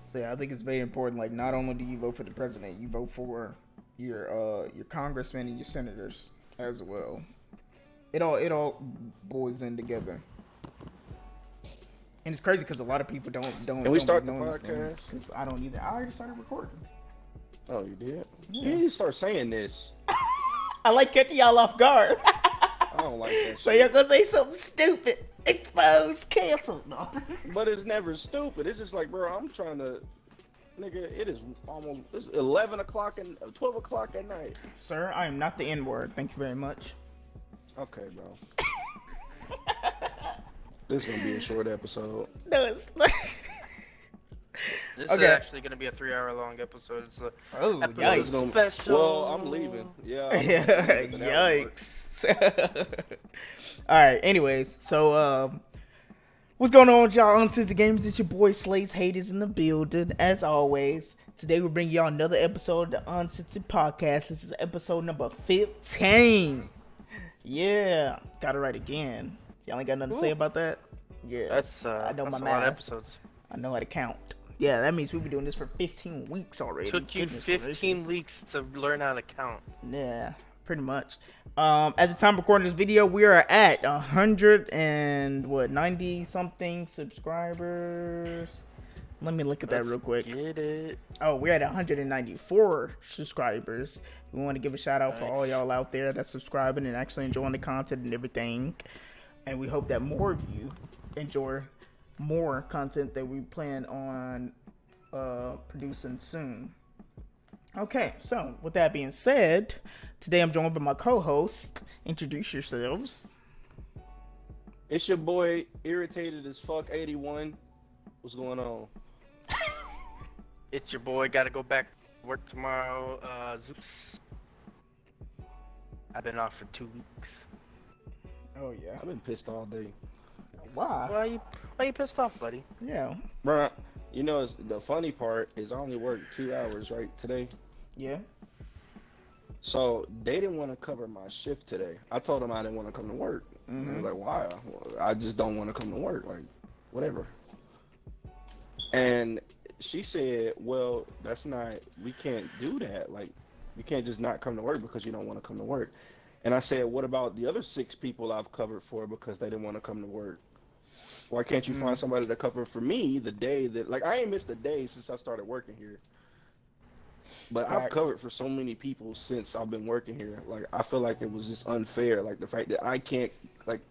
So yeah, I think it's very important. Like, not only do you vote for the president, you vote for your congressmen and your senators as well. It all boils in together. And it's crazy because a lot of people don't Can don't we don't be start the knowing these things. podcast? Because I don't either. I already started recording. Oh, you did? You Yeah. need to start saying this. I like catching y'all off guard. I don't like that So y'all shit. gonna say something stupid. Exposed, canceled. No. But it's never stupid. It's just like, bro, I'm trying to, nigga. It is almost it's 11 o'clock and 12 o'clock at night. Sir, I am not the N word. Thank you very much. Okay, bro. This is gonna be a short episode. No, it's not. This is Okay. actually going to be a 3-hour long episode. It's a Oh, episode yikes. Gonna- special. Well, I'm leaving. Yeah. I'm leaving, but that would work. Yikes. Alright, anyways, so what's going on with y'all Uncensored Gamers? It's your boy Slays Haters in the building. As always, today we're bringing y'all another episode of the Uncensored Podcast. This is episode number 15. Yeah, got it right again. Y'all ain't got nothing to say about that? Yeah, That's I know that's my a lot of math. episodes. I know how to count. Yeah, that means we've been doing this for 15 weeks already. Took you Goodness 15 gracious. weeks to learn how to count. Yeah, pretty much. At the time of recording this video, we are at 90 something subscribers. Let me look at that Let's real quick. Get it. Oh, we're at 194 subscribers. We want to give a shout out for all y'all out there that's subscribing and actually enjoying the content and everything. And we hope that more of you enjoy more content that we plan on producing soon. Okay, so with that being said, today I'm joined by my co-host. Introduce yourselves. It's your boy, irritated as fuck 81. What's going on? It's your boy. Got to go back to work tomorrow. Zeus. I've been off for 2 weeks. Oh yeah. I've been pissed all day. Why? Why you pissed off, buddy? Yeah. Bruh, you know, the funny part is I only worked 2 hours, right, today? Yeah. So they didn't want to cover my shift today. I told them I didn't want to come to work. Mhm. I was like, why? Well, I just don't want to come to work. Like, whatever. And she said, well, we can't do that. Like, you can't just not come to work because you don't want to come to work. And I said, what about the other 6 people I've covered for because they didn't want to come to work? Why can't you find somebody to cover for me the day that, like, I ain't missed a day since I started working here. But I've Facts. covered for so many people since I've been working here. Like, I feel like it was just unfair. Like, the fact that I can't, like,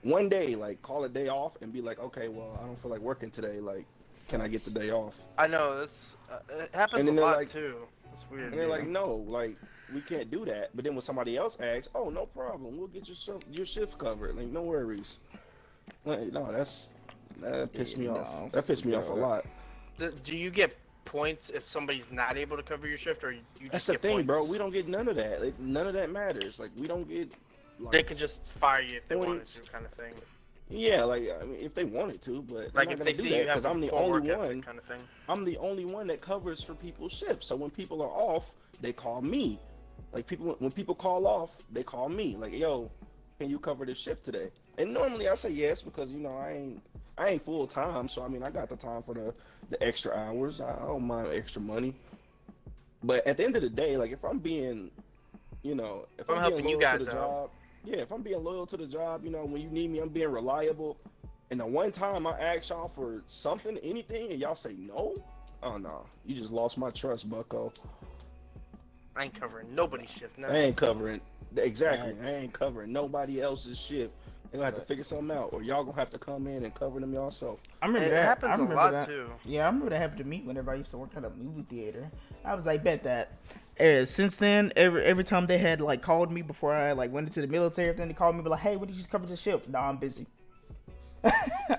one day, like, call a day off and be like, okay, well, I don't feel like working today. Like, can I get the day off? I know this. It happens And a then they're lot like- too. It's weird. And they're like, no, like, we can't do that. But then when somebody else asks, oh, no problem. We'll get your shift covered. Like, no worries. Like, no, that pissed me Yeah, off. no, That pissed me off a lot. Do you get points if somebody's not able to cover your shift, or you just That's the get thing, points? bro. We don't get none of that. Like, none of that matters. Like, we don't get. Like, They can just fire you if they wanted points. to, kind of thing. yeah, like, I mean, if they wanted to, but they're Like not if gonna they do see that you have because I'm the poor only work ethic one. kind of thing. I'm the only one that covers for people's shifts. So when people are off, they call me. Like, when people call off, they call me. Like, yo, can you cover this shift today? And normally I say yes because, you know, I ain't full time. So I mean, I got the time for the extra hours. I don't mind extra money. But at the end of the day, like, if I'm being, you know, if I'm I'm helping being you loyal guys to the out. job, yeah, if I'm being loyal to the job, you know, when you need me, I'm being reliable. And the one time I ask y'all for something, anything, and y'all say no, oh no, you just lost my trust, Bucko. I ain't covering nobody's shift now. I ain't covering, exactly, Facts. I ain't covering nobody else's shift. They gonna have to figure something out, or y'all gonna have to come in and cover them yourself. I remember It that. happens I a remember lot that. too. Yeah, I remember that happened to me whenever I used to work at a movie theater. I was like, bet that. Since then, every time they had like called me before I like went into the military, then they called me, be like, hey, when did you cover the ship? Nah, I'm busy.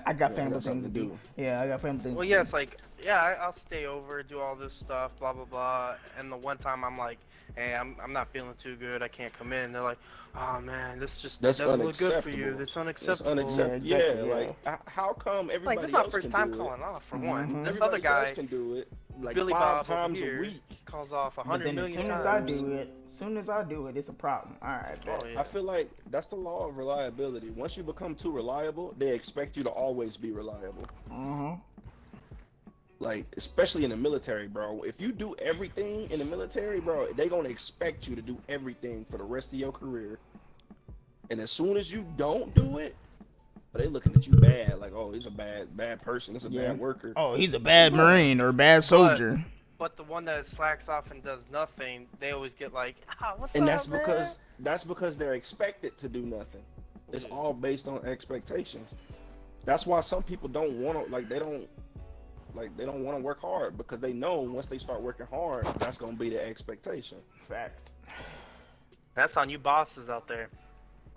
I got family got something things to to do. do. Yeah, I got family things. Well, to yeah, do. it's like, yeah, I'll stay over, do all this stuff, blah blah blah. And the one time I'm like, hey, I'm not feeling too good, I can't come in. They're like, oh man, this just That's doesn't look good for you. unacceptable. It's It's unacceptable. unacceptable. Yeah, exactly, yeah, yeah. like how come Like everybody this is my else first can time do calling it? off for Mhm. one. This Everybody other guy, else can do it like Billy 5 Bob times over a here, week. calls off But 100 then as million soon as times. I do it, it's a problem. All right, bet. Oh, yeah. I feel like that's the law of reliability. Once you become too reliable, they expect you to always be reliable. Mm-hmm. Like, especially in the military, bro. If you do everything in the military, bro, they gonna expect you to do everything for the rest of your career. And as soon as you don't do it, they looking at you bad. Like, oh, he's a bad person. He's a Yeah. bad worker. Oh, he's a Like, bad bro. Marine or a bad soldier. But the one that slacks off and does nothing, they always get like, what's And up, man? that's because they're expected to do nothing. It's all based on expectations. That's why some people don't want to they don't want to work hard, because they know once they start working hard, that's gonna be the expectation. Facts. That's on you bosses out there.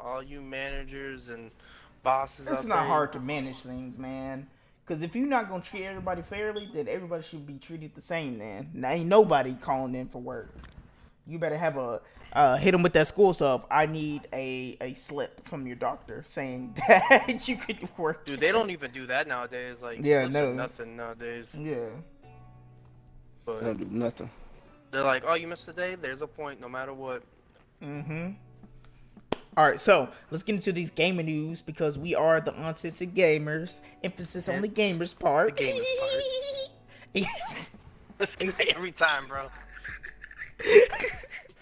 All you managers and bosses It's out not there. hard to manage things, man. Because if you're not going to treat everybody fairly, then everybody should be treated the same, man. Now, ain't nobody calling in for work. You better have hit them with that school stuff. I need a slip from your doctor saying that you could work. Dude, they don't even do that nowadays. Like, Yeah, slips no. are nothing nowadays. Yeah. They don't But do nothing. they're like, oh, you missed a day? There's a point, no matter what. Mm-hmm. All right, so let's get into these gaming news because we are the Uncensored Gamers. Emphasis on the gamers part. The gamers part. This guy every time, bro.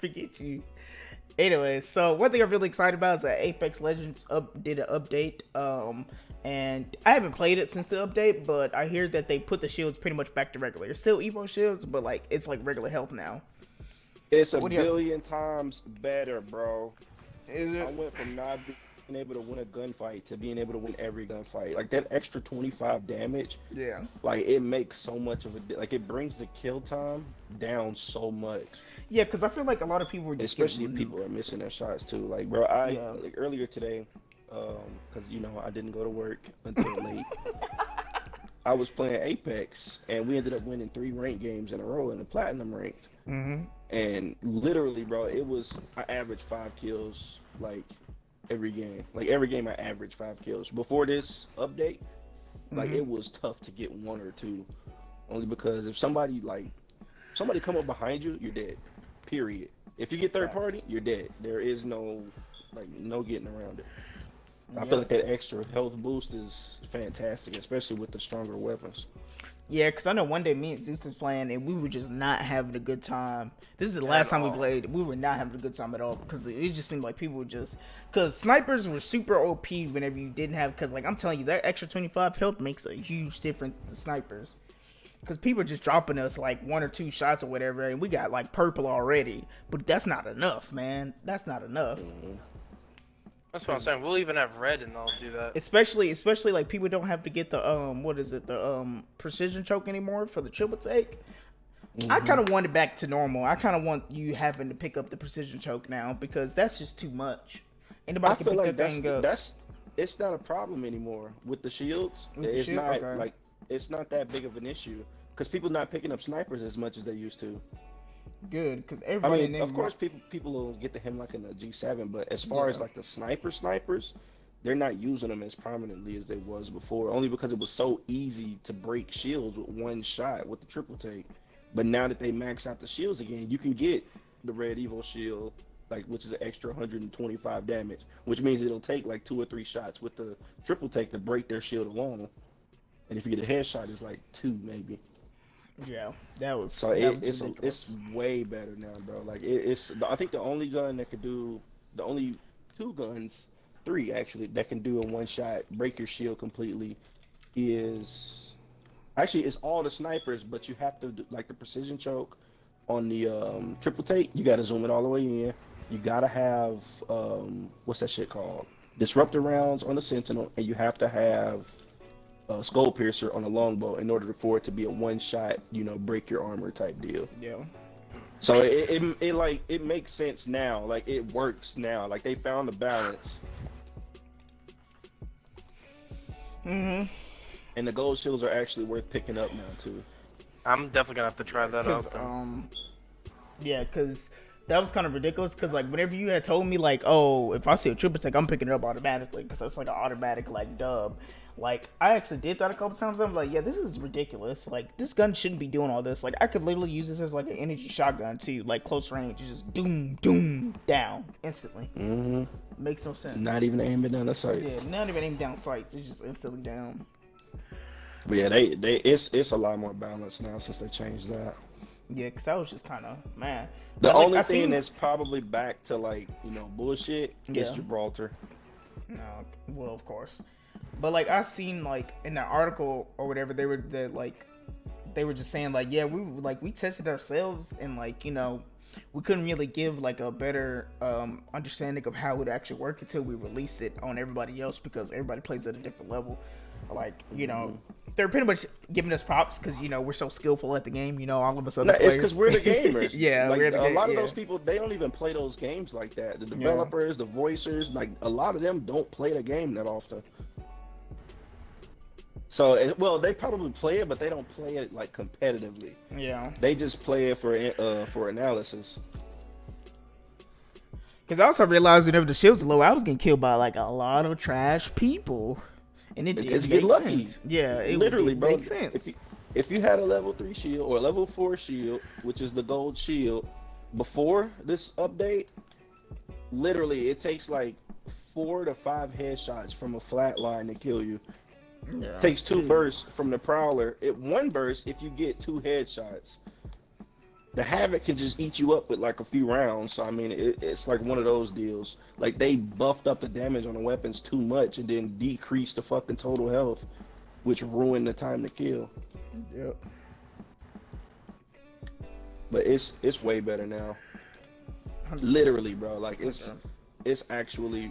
Forget you. Anyway, so one thing I'm really excited about is that Apex Legends did an update. And I haven't played it since the update, but I hear that they put the shields pretty much back to regular. It's still Evo shields, but like it's like regular health now. It's a billion times better, bro. Is I went from not being able to win a gunfight to being able to win every gunfight. Like, that extra 25 damage, Yeah. like, it makes so much of like, it brings the kill time down so much. Yeah, because I feel like a lot of people were just Especially if people are missing their shots too. Like, bro, like earlier today, because I didn't go to work until late. I was playing Apex, and we ended up winning 3 ranked games in a row in the platinum ranked. Mm-hmm. And literally, bro, I averaged 5 kills like every game. Like, every game I averaged 5 kills. Before this update, like, it was tough to get 1 or 2, only because if somebody come up behind you, you're dead. Period. If you get third party, you're dead. There is no getting around it. I feel like that extra health boost is fantastic, especially with the stronger weapons. Yeah, because I know one day me and Zeus was playing and we were just not having a good time. This is the last time we played. We were not having a good time at all because it just seemed like people were just... Because snipers were super OP whenever you didn't have... Because, like, I'm telling you, that extra 25 health makes a huge difference to snipers. Because people are just dropping us, like, 1 or 2 shots or whatever, and we got, like, purple already. But that's not enough, man. That's not enough. Mm-hmm. That's what I'm saying. We'll even have red and they'll do that. Especially like people don't have to get the the precision choke anymore for the triple take. I kind of want it back to normal. I kind of want you having to pick up the precision choke now because that's just too much. Anybody can pick that thing up. It's not a problem anymore with the shields. It's not that big of an issue because people not picking up snipers as much as they used to. Good, because everybody. I mean, of course, people will get the hemlock in the G7, but as far as like the snipers, they're not using them as prominently as they was before. Only because it was so easy to break shields with 1 shot with the triple take. But now that they max out the shields again, you can get the red Evo shield, like, which is an extra 125 damage, which means it'll take like 2 or 3 shots with the triple take to break their shield alone. And if you get a headshot, it's like 2 maybe. Yeah, that was so. It's way better now, bro. Like, I think the only gun that could do, the only 2 guns, 3 actually, that can do a 1 shot break your shield completely is actually it's all the snipers, but you have to do, like, the precision choke on the triple take. You got to zoom it all the way in. You gotta have what's that shit called? Disruptor rounds on the Sentinel, and you have to have skull piercer on a longbow in order for it to be a 1 shot, break your armor type deal. Yeah. So it makes sense now. Like, it works now. Like, they found the balance. Mm-hmm. And the gold shields are actually worth picking up now too. I'm definitely gonna have to try that out. Yeah, because that was kind of ridiculous. Because, like, whenever you had told me, like, oh, if I see a triple take, I'm picking it up automatically because that's like an automatic like dub. Like, I actually did that a couple times. I'm like, yeah, this is ridiculous. Like, this gun shouldn't be doing all this. Like, I could literally use this as like an energy shotgun too, like close range. It's just doom, doom, down instantly. Mm-hmm. Makes no sense. Not even aiming down the sights. Yeah, not even aiming down sights. It's just instantly down. But yeah, it's a lot more balanced now since they changed that. Yeah, because I was just kind of man. The But like only I thing seen, that's probably back to like bullshit is yeah, Gibraltar. no, well of course, but like I seen like in the article or whatever they were just saying like yeah we tested ourselves and like we couldn't really give like a better understanding of how it actually worked until we released it on everybody else because everybody plays at a different level. Like they're pretty much giving us props because we're so skillful at the game. All of us other No, it's players. because we're the gamers. Yeah, like we're the a lot of yeah. those people, they don't even play those games like that. The Yeah. developers, the voicers, like a lot of them don't play the game that often. So, well, they probably play it, but they don't play it like competitively. Yeah. They just play it for analysis. Because I also realized whenever the shields were low, I was getting killed by like a lot of trash people, and it Because did you make get lucky. sense. Yeah, it Literally, did bro. make sense. If you had a level 3 shield or a level 4 shield, which is the gold shield, before this update, literally it takes like 4 to 5 headshots from a flat line to kill you. Yeah. Takes 2 bursts from the prowler. One burst if you get 2 headshots. The Havoc can just eat you up with like a few rounds. So I mean, it's like one of those deals. Like they buffed up the damage on the weapons too much and then decreased the fucking total health, which ruined the time to kill. Yep. But it's way better now. 100%. Literally, bro. Like it's actually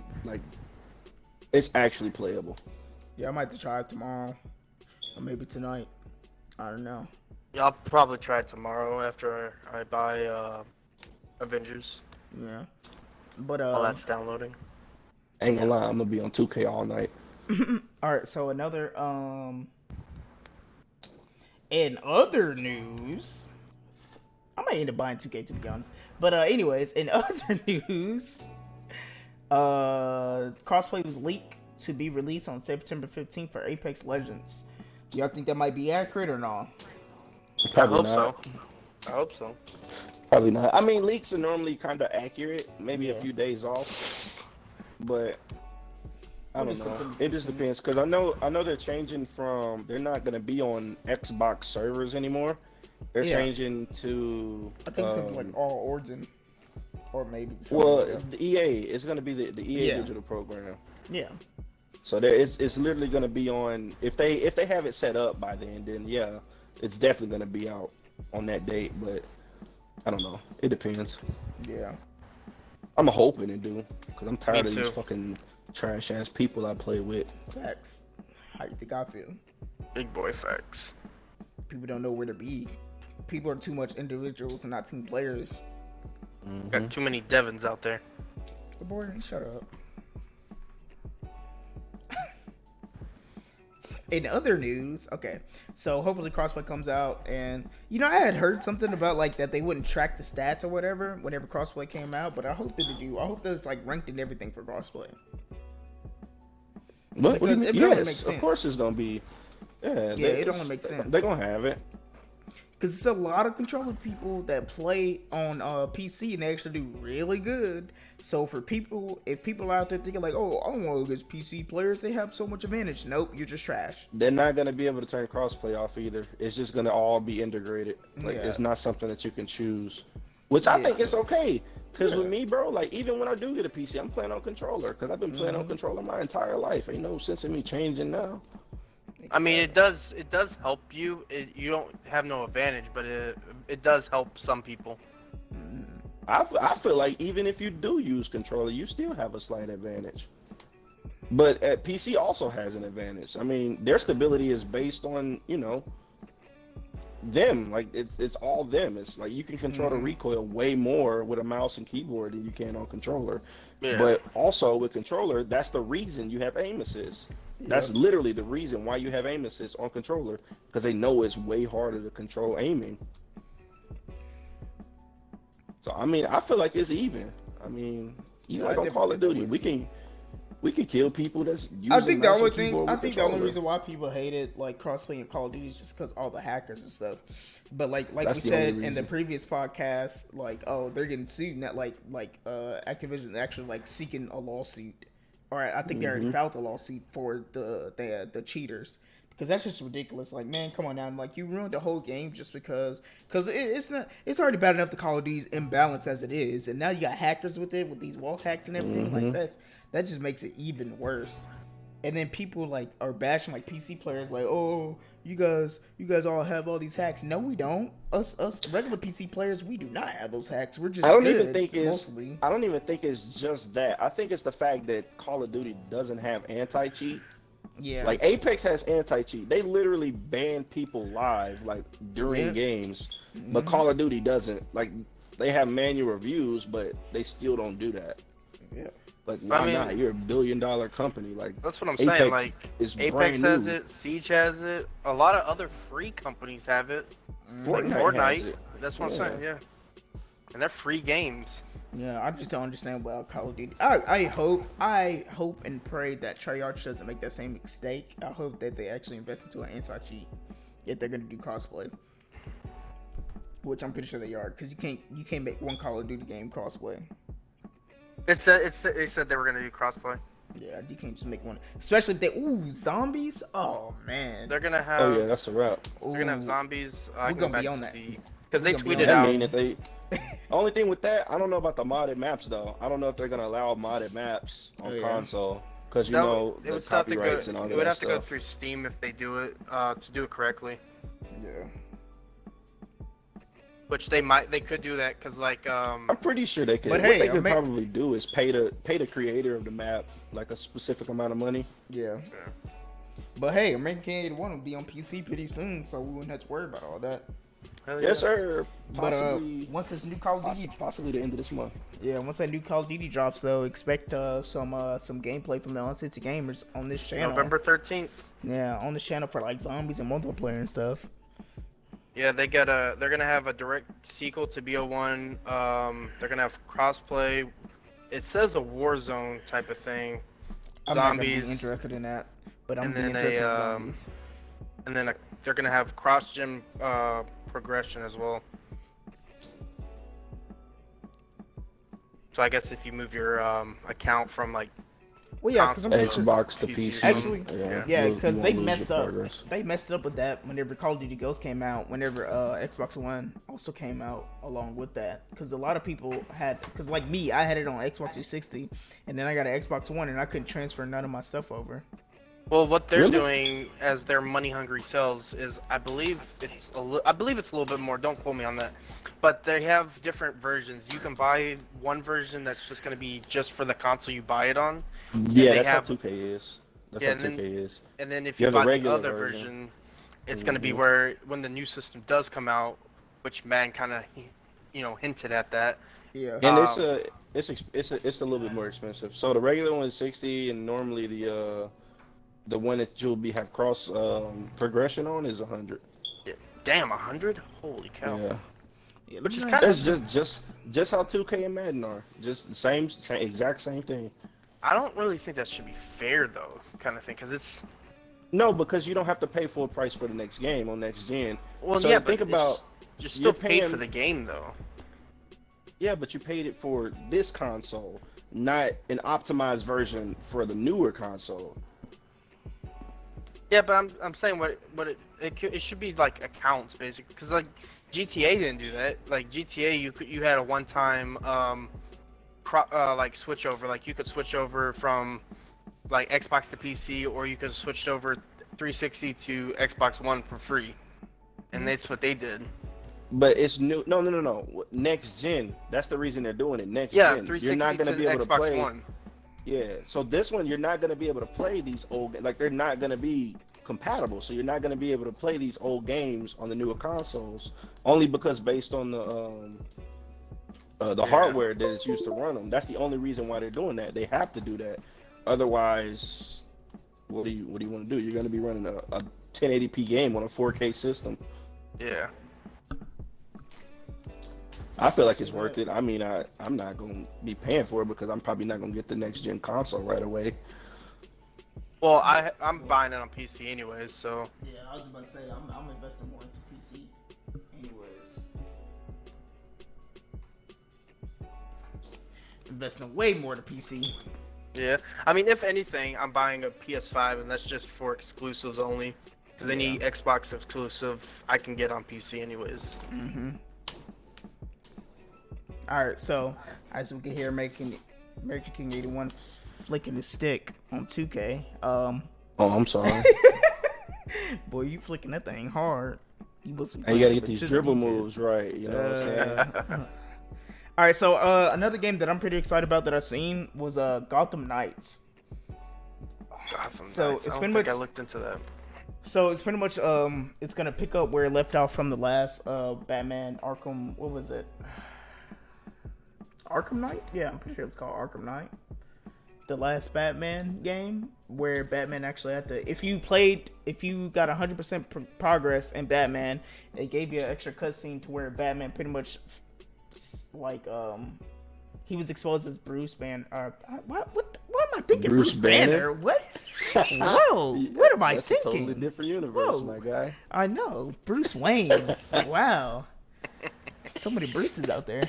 playable. Yeah, I might have to try it tomorrow, or maybe tonight. I don't know. Yeah, I'll probably try it tomorrow after I buy Avengers. Yeah. But While that's downloading. Ain't gonna lie, I'm gonna be on 2K all night. all right. So another in other news, I might end up buying 2K to be honest. But anyways, in other news, crossplay was leaked to be released on September 15th for Apex Legends. Y'all think that might be accurate or not? Probably I not. hope so. Probably not. I mean, leaks are normally kind of accurate, maybe Yeah. a few days off, but I don't know. something- It just depends because I know they're changing from they're not gonna be on Xbox servers anymore. They're Yeah. changing to I think something like All Origin, or maybe. something well, like that. the EA is gonna be the EA Yeah. digital program. Yeah. So it's literally gonna be on if they have it set up by then yeah, it's definitely gonna be out on that date. But I don't know. It depends. Yeah. I'm hoping it do because I'm tired Me of these too. fucking trash ass people I play with. Facts. How you think I feel? Big boy facts. People don't know where to be. People are too much individuals and not team players. Got too many Devons out there. Boy, shut up. In other news, okay, so hopefully Crossplay comes out, and I had heard something about like that they wouldn't track the stats or whatever whenever Crossplay came out, but I hope that they do. I hope that it's like ranked in everything for Crossplay. What do you Because mean? it really Yes, makes of sense. course it's gonna be. Yeah, It only makes sense. They're gonna have it. Because it's a lot of controller people that play on PC and they actually do really good. So for people, if people are out there thinking like, oh, I don't want to go against PC players, they have so much advantage. Nope, you're just trash. They're not gonna be able to turn crossplay off either. It's just gonna all be integrated. Like Yeah. it's not something that you can choose, which I think is okay. Cause with me, bro, like even when I do get a PC, I'm playing on controller. Cause I've been playing on controller my entire life. Ain't no sense in me changing now. I mean, it does help you. You don't have no advantage, but it does help some people. I feel like even if you do use controller, you still have a slight advantage. But PC also has an advantage. I mean, their stability is based on them. Like it's all them. It's like you can control the recoil way more with a mouse and keyboard than you can on controller. Yeah. But also with controller, that's the reason you have aim assist. That's literally the reason why you have aim assist on controller, because they know it's way harder to control aiming. So I mean, I feel like it's even. I mean, like on Call of Duty, we can kill people that's using I think the mouse only and keyboard with the only controller. reason why people hated like crossplay in Call of Duty is just because all the hackers and stuff. But like That's we the only said in the reason. previous podcast, like they're getting sued, not like Activision actually like seeking a lawsuit, or I think they already filed a lawsuit for the cheaters Because that's just ridiculous. Like, man, come on now. Like, you ruined the whole game just because. Because it's not. It's already bad enough the Call of Duty's imbalance as it is, and now you got hackers with it, with these wall hacks and everything. Like, that just makes it even worse. And then people like are bashing like PC players, like, oh, you guys all have all these hacks. No, we don't. Us regular PC players, we do not have those hacks. We're just I don't good, even think it's. mostly. I don't even think it's just that. I think it's the fact that Call of Duty doesn't have anti-cheat. Yeah. Like Apex has anti-cheat. They literally ban people live, like during games, but Call of Duty doesn't. Like they have manual reviews, but they still don't do that. Yeah. Like why not? You're $1 billion company. Like that's what I'm Apex saying. Like is Apex brand has new. it, Siege has it, a lot of other free companies have it. Like Fortnite has it. That's what I'm saying. Yeah, and they're free games. Yeah, I just don't understand about Call of Duty. I hope and pray that Treyarch doesn't make that same mistake. I hope that they actually invest into an anti-cheat if they're gonna do crossplay, which I'm pretty sure they are, because you can't make one Call of Duty game crossplay. They said they were gonna do crossplay. Yeah, you can't just make one, especially if they zombies. Oh man, They're gonna have. Oh yeah, that's a wrap. They're gonna have zombies. We're gonna be on that because they tweeted I out. mean, if they. Only thing with that, I don't know about the modded maps though. I don't know if they're gonna allow modded maps on console, because you know the copyrights and all that stuff. It would have to go through Steam if they do it to do it correctly. Yeah. Which they could do that because like I'm pretty sure they could. But What hey, they could probably do is pay the creator of the map like a specific amount of money. Yeah. But hey, American 81 will be on PC pretty soon, so we wouldn't have to worry about all that. Yes, sir. Possibly, but once this new Call of Duty, possibly the end of this month. Yeah, once that new Call of Duty drops, though, expect some gameplay from the Uncensored gamers on this channel. November 13th. Yeah, on this channel for like zombies and multiplayer and stuff. Yeah, they're gonna have a direct sequel to BO1. They're gonna have crossplay. It says a Warzone type of thing. I'm Zombies. not gonna be interested in that, but I'm gonna be interested in zombies. And then they're gonna have cross-gen progression as well. So I guess if you move your account from like well, yeah, because I'm pretty Xbox to PC. PC. Actually, yeah, because they messed up. Progress. They messed up with that whenever Call of Duty Ghosts came out. Whenever Xbox One also came out along with that, because a lot of people had, because like me, I had it on Xbox 360, and then I got an Xbox One, and I couldn't transfer none of my stuff over. Well, what they're doing as their money-hungry sells is, I believe it's a little bit more. Don't quote me on that, but they have different versions. You can buy one version that's just going to be just for the console you buy it on. Yeah, that's how 2K is. That's how 2K is. And then if you buy the other version, it's going to be where when the new system does come out, which man kind of, hinted at that. Yeah. And it's a little bit more expensive. So the regular one is 60, and normally the one that you'll have cross progression on is 100. Yeah. Damn, 100? Holy cow. Yeah. Which is kind of just how 2K and Madden are. Just the same exact same thing. I don't really think that should be fair though, kind of thing, because it's. No, because you don't have to pay full price for the next game on next gen. Well, so yeah, think but about you're still paid for the game though. Yeah, but you paid it for this console, not an optimized version for the newer console. Yeah, but I'm saying it should be like accounts basically, because like GTA didn't do that. Like GTA, you had a one-time like switch over. Like you could switch over from like Xbox to PC, or you could switch over 360 to Xbox One for free, and that's what they did. But it's new. No. Next gen. That's the reason they're doing it. Next yeah, gen. 360 You're not going to be able Xbox to play. One. Yeah. So this one, you're not going to be able to play these old. Like they're not going to be compatible. So you're not going to be able to play these old games on the newer consoles, only because based on the hardware that it's used to run them. That's the only reason why they're doing that. They have to do that. Otherwise, what do you want to do? You're going to be running a 1080p game on a 4K system. Yeah. I feel like it's worth it. I mean, I'm not going to be paying for it because I'm probably not going to get the next gen console right away. Well, I'm buying it on PC anyways, so. Yeah, I was about to say I'm investing more into PC anyways. Investing way more to PC. Yeah, I mean, if anything, I'm buying a PS5, and that's just for exclusives only. Because any Xbox exclusive I can get on PC anyways. Mm-hmm. All right, so as we can hear, American King 81 flicking his stick on 2K. Oh, I'm sorry. Boy, you flicking that thing hard. You gotta get these dribble moves right. You know what I'm saying? All right, so another game that I'm pretty excited about that I've seen was Gotham Knights. So it's pretty much. I looked into that. So it's pretty much it's gonna pick up where it left off from the last Batman Arkham. What was it? Arkham Knight? Yeah, I'm pretty sure it's called Arkham Knight. The last Batman game where Batman actually had to, if you got 100% progress in Batman, it gave you an extra cutscene to where Batman pretty much like he was exposed as Bruce Banner. What am I thinking? Bruce Banner? What? Whoa! What am I That's thinking? A totally different universe, my guy. I know, Bruce Wayne. Wow, so many Bruces out there.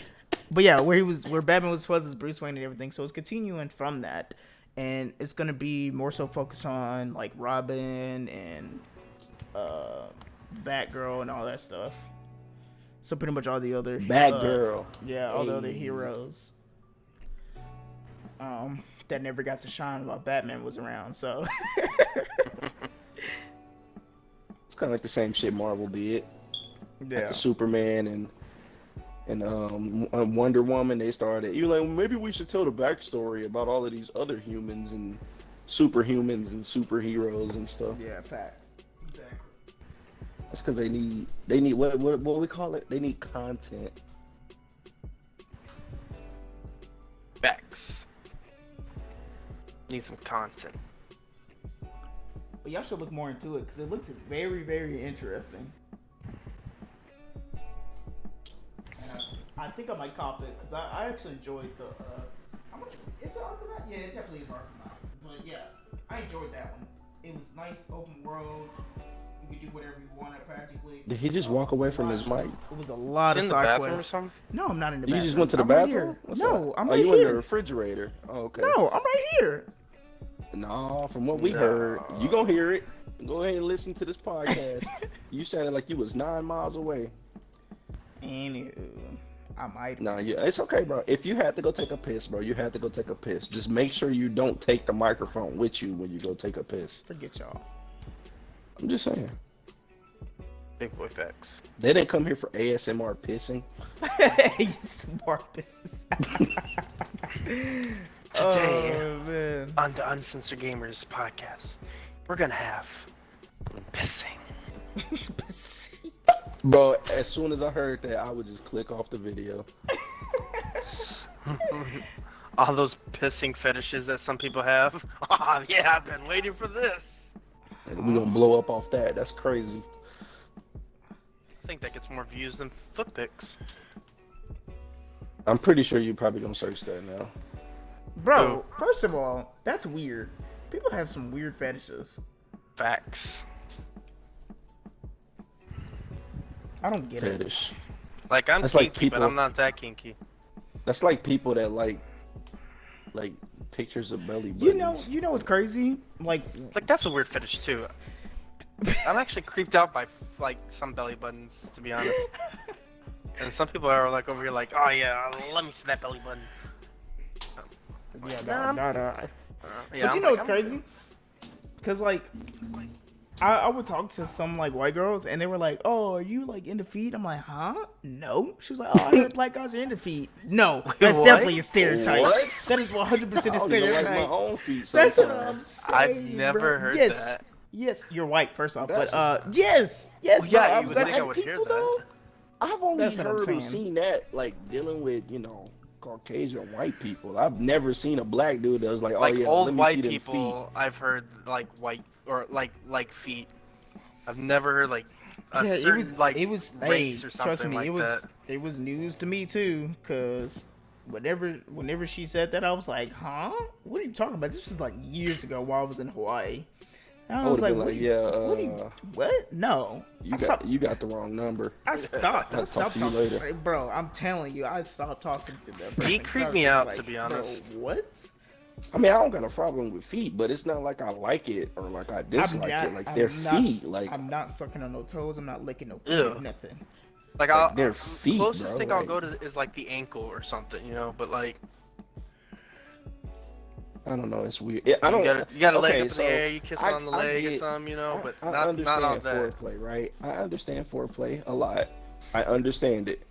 But yeah, where Batman was supposed as Bruce Wayne and everything, so it's continuing from that, and it's gonna be more so focused on like Robin and Batgirl and all that stuff. So pretty much all the other Batgirl, all the other heroes, that never got to shine while Batman was around. So it's kind of like the same shit Marvel did. Yeah, like the Superman and Wonder Woman, they started. You're like, well, maybe we should tell the backstory about all of these other humans and superhumans and superheroes and stuff. Yeah, facts. Exactly. That's because they need what we call it? They need content. Facts. Need some content. But y'all should look more into it because it looks very, very interesting. I think I might cop it because I actually enjoyed the. Is it Arkham Knight? Yeah, it definitely is Arkham Knight. But yeah, I enjoyed that one. It was nice, open world. You could do whatever you wanted practically. Did he just walk away from his mic? It was a lot of side quests. No, I'm not in the bathroom. You just went to the bathroom? No, I'm right here. You in the refrigerator? Oh, okay. No, I'm right here. No, from what we heard, you gonna hear it. Go ahead and listen to this podcast. You sounded like you was 9 miles away. Anywho. I might. No, yeah, it's okay, bro. If you had to go take a piss, bro, you had to go take a piss. Just make sure you don't take the microphone with you when you go take a piss. Forget y'all. I'm just saying. Big boy facts. They didn't come here for ASMR pissing. ASMR pisses. Today, on the Uncensored Gamers podcast, we're gonna have pissing. Pissing. Bro, as soon as I heard that, I would just click off the video. All those pissing fetishes that some people have. Oh, yeah, I've been waiting for this. And we're gonna blow up off that. That's crazy. I think that gets more views than foot pics. I'm pretty sure you're probably gonna search that now. Bro, first of all, that's weird. People have some weird fetishes. Facts. I don't get Fetish. it. Like, I'm that's kinky, like people, but I'm not that kinky. That's like people that like pictures of belly buttons. You know what's crazy? Like that's a weird fetish too. I'm actually creeped out by like some belly buttons, to be honest. And some people are like over here like, oh yeah, let me see that belly button. Yeah, but you know what's crazy? Because like I would talk to some like white girls and they were like, oh, are you like into feet? I'm like, huh? No. She was like, oh, I heard black guys are into feet. No, that's definitely a stereotype. What? That is 100% a stereotype. I like my own feet that's what I'm saying. I've never heard that. Yes, you're white first off, but yes, well, yeah, you would think I would hear that. Though, I've only heard or seen that like dealing with Caucasian white people. I've never seen a black dude that was like, oh yeah, old let me white see them people. feet. I've heard like white or like feet. I've never heard like a certain it was race or something trust me, like it was news to me too, cause whenever she said that, I was like, huh? What are you talking about? This was like years ago while I was in Hawaii. And I was like, what? No. You got the wrong number. I stopped. I stopped talking. Later. Bro, I'm telling you, I stopped talking to them. He creeped me out, to be honest. Bro, what? I mean, I don't got a problem with feet, but it's not like I like it or like I dislike it. Like their feet, like I'm not sucking on no toes. I'm not licking no feet Ew. or nothing. Like their feet, closest bro. thing I'll Like, go to is like the ankle or something, you know. But like, I don't know. It's weird. I don't. you got a leg Okay, up in so the air, you kiss it on the leg or something, you know. But I not understand all that. foreplay, right? I understand foreplay a lot. I understand it.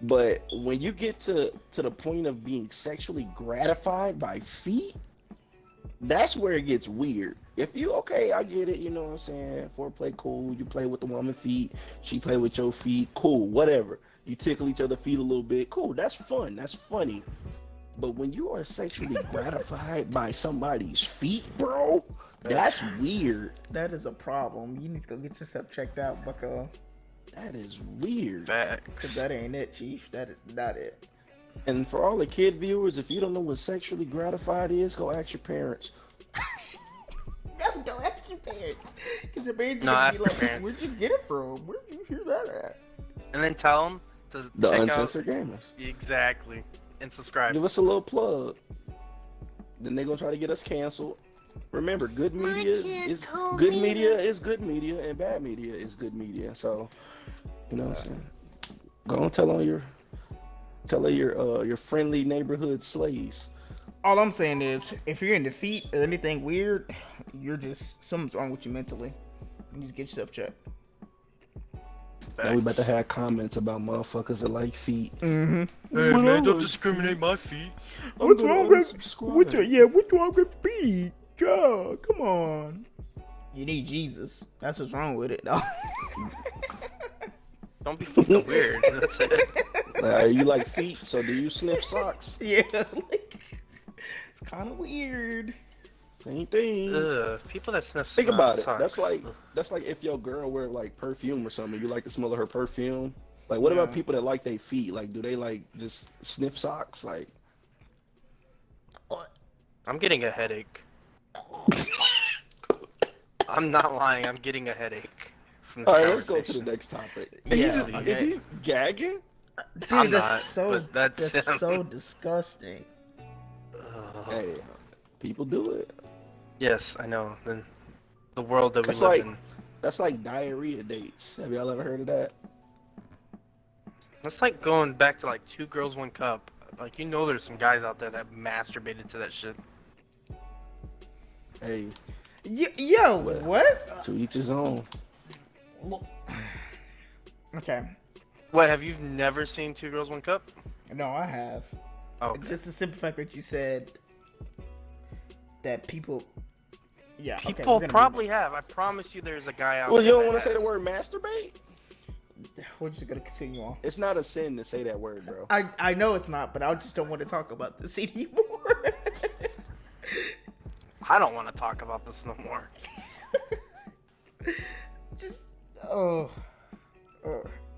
But when you get to the point of being sexually gratified by feet, that's where it gets weird. If you okay, I get it, you know what I'm saying? Foreplay, cool. You play with the woman's feet, she play with your feet, cool, whatever. You tickle each other's feet a little bit, cool, that's fun, that's funny. But when you are sexually gratified by somebody's feet, bro, that's weird. That is a problem. You need to go get yourself checked out, bucko. That is weird. Cause Facts. that ain't it, chief. That is not it. And for all the kid viewers, if you don't know what sexually gratified is, go ask your parents. No, don't ask your parents. Cause your parents No, are ask gonna your be like, parents. "Where'd you get it from? Where'd you hear that at?" And then tell them to The check Uncensored out Gamers. exactly and subscribe. Give us a little plug. Then they're gonna try to get us canceled. Remember, good media is good media is good media, and bad media is good media. So, you know what I'm saying? Go and tell your friendly neighborhood slaves. All I'm saying is, if you're in defeat or anything weird, you're just something's wrong with you mentally. You need to get yourself checked. Now we about to have comments about motherfuckers that like feet. Mm-hmm. Hey man, don't discriminate my feet. What's wrong with unsubscribe. what's wrong with feet? God, come on. You need Jesus. That's what's wrong with it, though. Don't be fucking weird. That's it. You like feet? So do you sniff socks? Yeah, like, it's kind of weird. Same thing. Ugh, people that sniff Think about it. sucks. That's like if your girl wear like perfume or something. You like the smell of her perfume. Like, what about people that like their feet? Like, do they like just sniff socks? Like, I'm getting a headache. I'm not lying. I'm getting a headache from the all right, let's go to conversation. the next topic. Yeah, Is he gagging? Dude, I'm that's not, so but that's- so disgusting. Ugh. Hey, people do it. Yes, I know. The world that we That's live like in. that's like diarrhea dates. Have y'all ever heard of that? That's like going back to like 2 Girls, 1 Cup. Like, you know there's some guys out there that masturbated to that shit. Hey, Yo, what? to each his own. Okay. What, have you never seen 2 Girls, 1 Cup? No, I have. Oh, okay. Just the simple fact that you said that people. Yeah, okay, People we're gonna probably have. I promise you there's a guy out Well, there you don't that want to say has. the word masturbate? We're just gonna continue on. It's not a sin to say that word, bro. I know it's not, but I just don't want to talk about this anymore. I don't want to talk about this no more. Just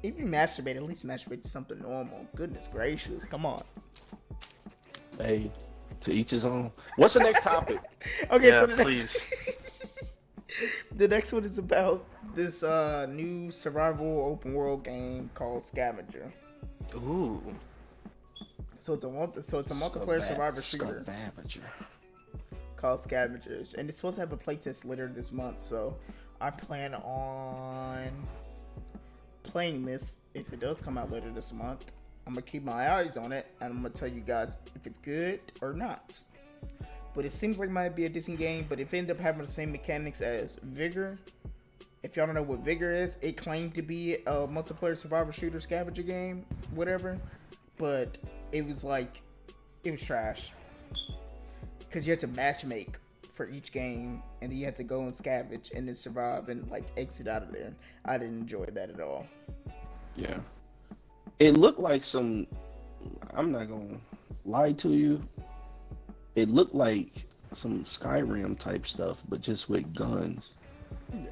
if you masturbate, at least masturbate to something normal. Goodness gracious, come on. Hey, to each his own. What's the next topic? Okay, Yeah, so the next one is about this new survival open world game called Scavenger. Ooh. So it's a multiplayer survivor shooter Scavenger. called Scavengers, and it's supposed to have a playtest later this month. So I plan on playing this if it does come out later this month. I'm gonna keep my eyes on it, and I'm gonna tell you guys if it's good or not. But it seems like it might be a decent game. But if it end up having the same mechanics as Vigor, if y'all don't know what Vigor is, it claimed to be a multiplayer survivor shooter scavenger game, whatever. But it was trash. Because you had to matchmake for each game, and then you had to go and scavenge and then survive and like exit out of there. I didn't enjoy that at all. Yeah. It looked like some. I'm not gonna lie to you. It looked like some Skyrim type stuff, but just with guns. Yeah.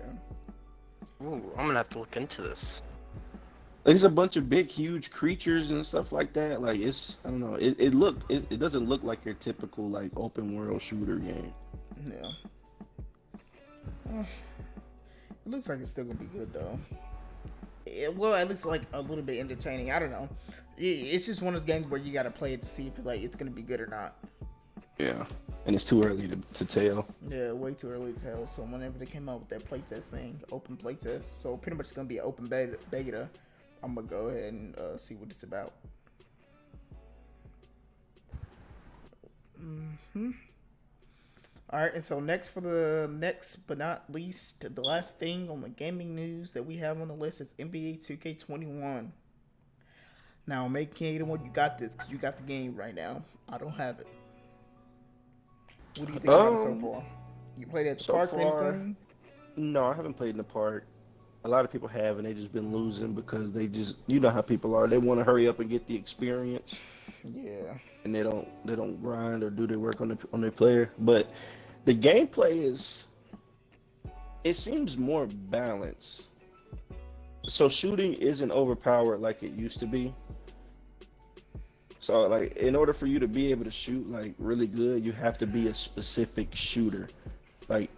Ooh, I'm gonna have to look into this. There's a bunch of big, huge creatures and stuff like that. Like it's, I don't know. It doesn't look like your typical like open world shooter game. Yeah. It looks like it's still gonna be good though. Well, it looks like a little bit entertaining. I don't know. It's just one of those games where you gotta play it to see if like it's gonna be good or not. Yeah, and it's too early to tell. Yeah, way too early to tell. So whenever they came out with that playtest thing, open playtest, so pretty much it's gonna be an open beta. I'm gonna go ahead and see what it's about. All right, and so next but not least, the last thing on the gaming news that we have on the list is NBA 2K21. Now, make one you got this because you got the game right now. I don't have it. What do you think about it so far? You played it at the park or anything? No, I haven't played in the park. A lot of people have, and they just been losing because they just, you know how people are. They want to hurry up and get the experience. Yeah. And they don't grind or do their work on their player. But the gameplay it seems more balanced. So shooting isn't overpowered like it used to be. So like in order for you to be able to shoot like really good, you have to be a specific shooter. Like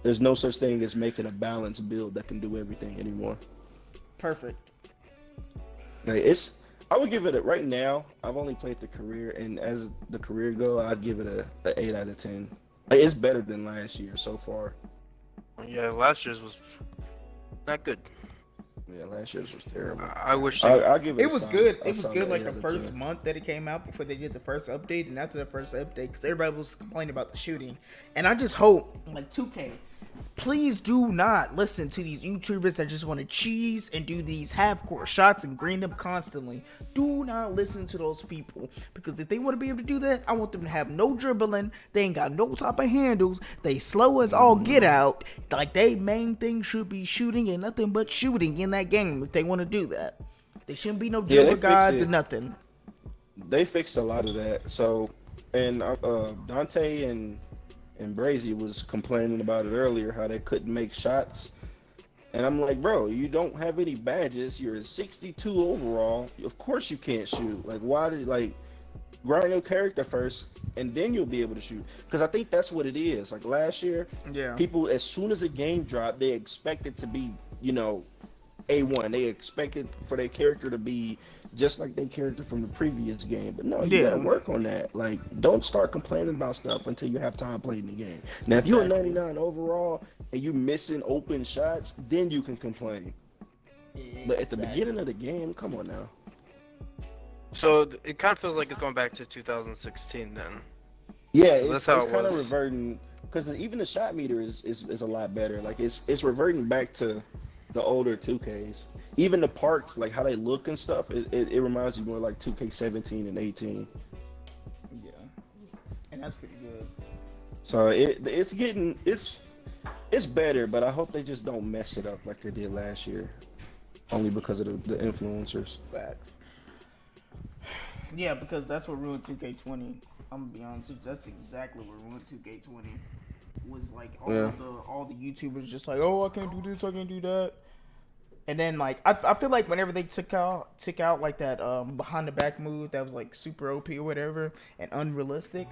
there's no such thing as making a balanced build that can do everything anymore. Perfect. Like I would give it right now. I've only played the career, and as the career go, I'd give it a 8 out of 10. Like, it's better than last year so far. Yeah, last year's was not good. Yeah, last year's was terrible. I wish I'll give it. It was good. It was good like the first month that it came out before they did the first update, and after the first update, because everybody was complaining about the shooting, and I just hope like 2K. Please do not listen to these YouTubers that just want to cheese and do these half-court shots and green them constantly. Do not listen to those people, because if they want to be able to do that, I want them to have no dribbling. They ain't got no type of handles. They slow as all get out. Like, they main thing should be shooting and nothing but shooting in that game if they want to do that. There shouldn't be no dribble guides and nothing. They fixed a lot of that. So, and Dante and Brazy was complaining about it earlier, how they couldn't make shots. And I'm like, bro, you don't have any badges. You're a 62 overall. Of course you can't shoot. Like, why did, like, grind your character first, and then you'll be able to shoot. Because I think that's what it is. Like, last year, people, as soon as the game dropped, they expected to be, you know, A1. They expected for their character to be just like their character from the previous game. But no, you gotta work on that. Like, don't start complaining about stuff until you have time playing the game. Now, if you're a 99 overall and you missing open shots, then you can complain. But at the beginning of the game, come on now. So it kind of feels like it's going back to 2016 then. Yeah, it's kind of reverting, because even the shot meter is a lot better. Like, it's reverting back to the older 2Ks. Even the parks, like how they look and stuff, it reminds you more like 2K17 and 18. Yeah, and that's pretty good. So it's better, but I hope they just don't mess it up like they did last year, only because of the influencers. Facts. Yeah, because that's what ruined 2K20. I'm gonna be honest with you, that's exactly what ruined 2K20. Was like all the YouTubers just like, oh, I can't do this, I can't do that. And then like I feel like whenever they took out like that behind the back move that was like super OP or whatever and unrealistic,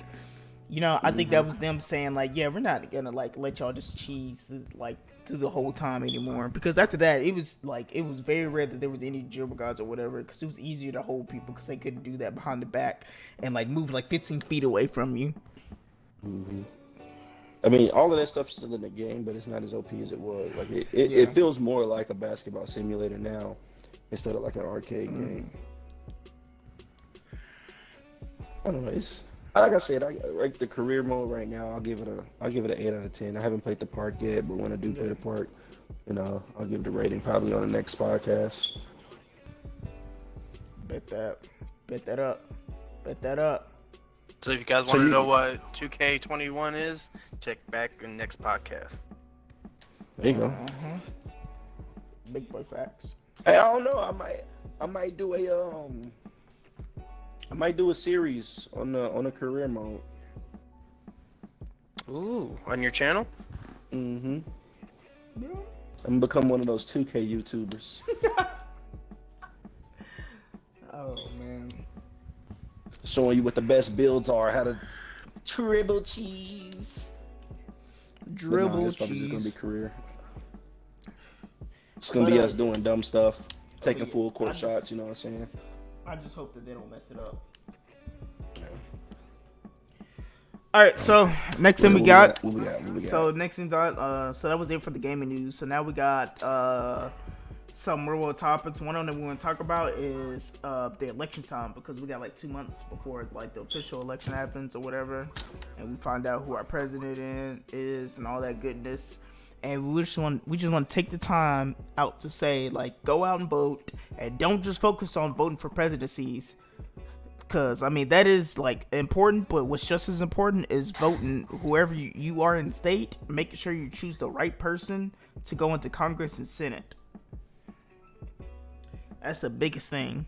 you know, I think that was them saying like, yeah, we're not gonna like let y'all just cheese like through the whole time anymore, because after that it was very rare that there was any dribble guards or whatever, because it was easier to hold people because they couldn't do that behind the back and like move like 15 feet away from you. I mean, all of that stuff's still in the game, but it's not as OP as it was. Like it feels more like a basketball simulator now instead of like an arcade game. I don't know. It's like I said, I like the career mode right now. I'll give it an 8 out of 10. I haven't played the park yet, but when I do play the park, you know, I'll give it a rating probably on the next podcast. Bet that up. So if you guys want to know what 2K21 is, check back in the next podcast. There you go. Big boy facts. Hey, I don't know. I might do a series on the career mode. Ooh, on your channel? Yeah. I'm gonna become one of those 2K YouTubers. Oh man. Showing you what the best builds are, how to dribble cheese. It's probably just gonna be career. It's gonna be us doing dumb stuff, taking full court shots. You know what I'm saying? I just hope that they don't mess it up. All right, so next thing we What got. What we got? What we got? So next thing that so that was it for the gaming news. So now we got some real world topics. One of them we want to talk about is the election time, because we got like 2 months before like the official election happens or whatever, and we find out who our president is and all that goodness. And we just want to take the time out to say, like, go out and vote, and don't just focus on voting for presidencies. Because, I mean, that is, like, important, but what's just as important is voting whoever you are in the state, making sure you choose the right person to go into Congress and Senate. That's the biggest thing.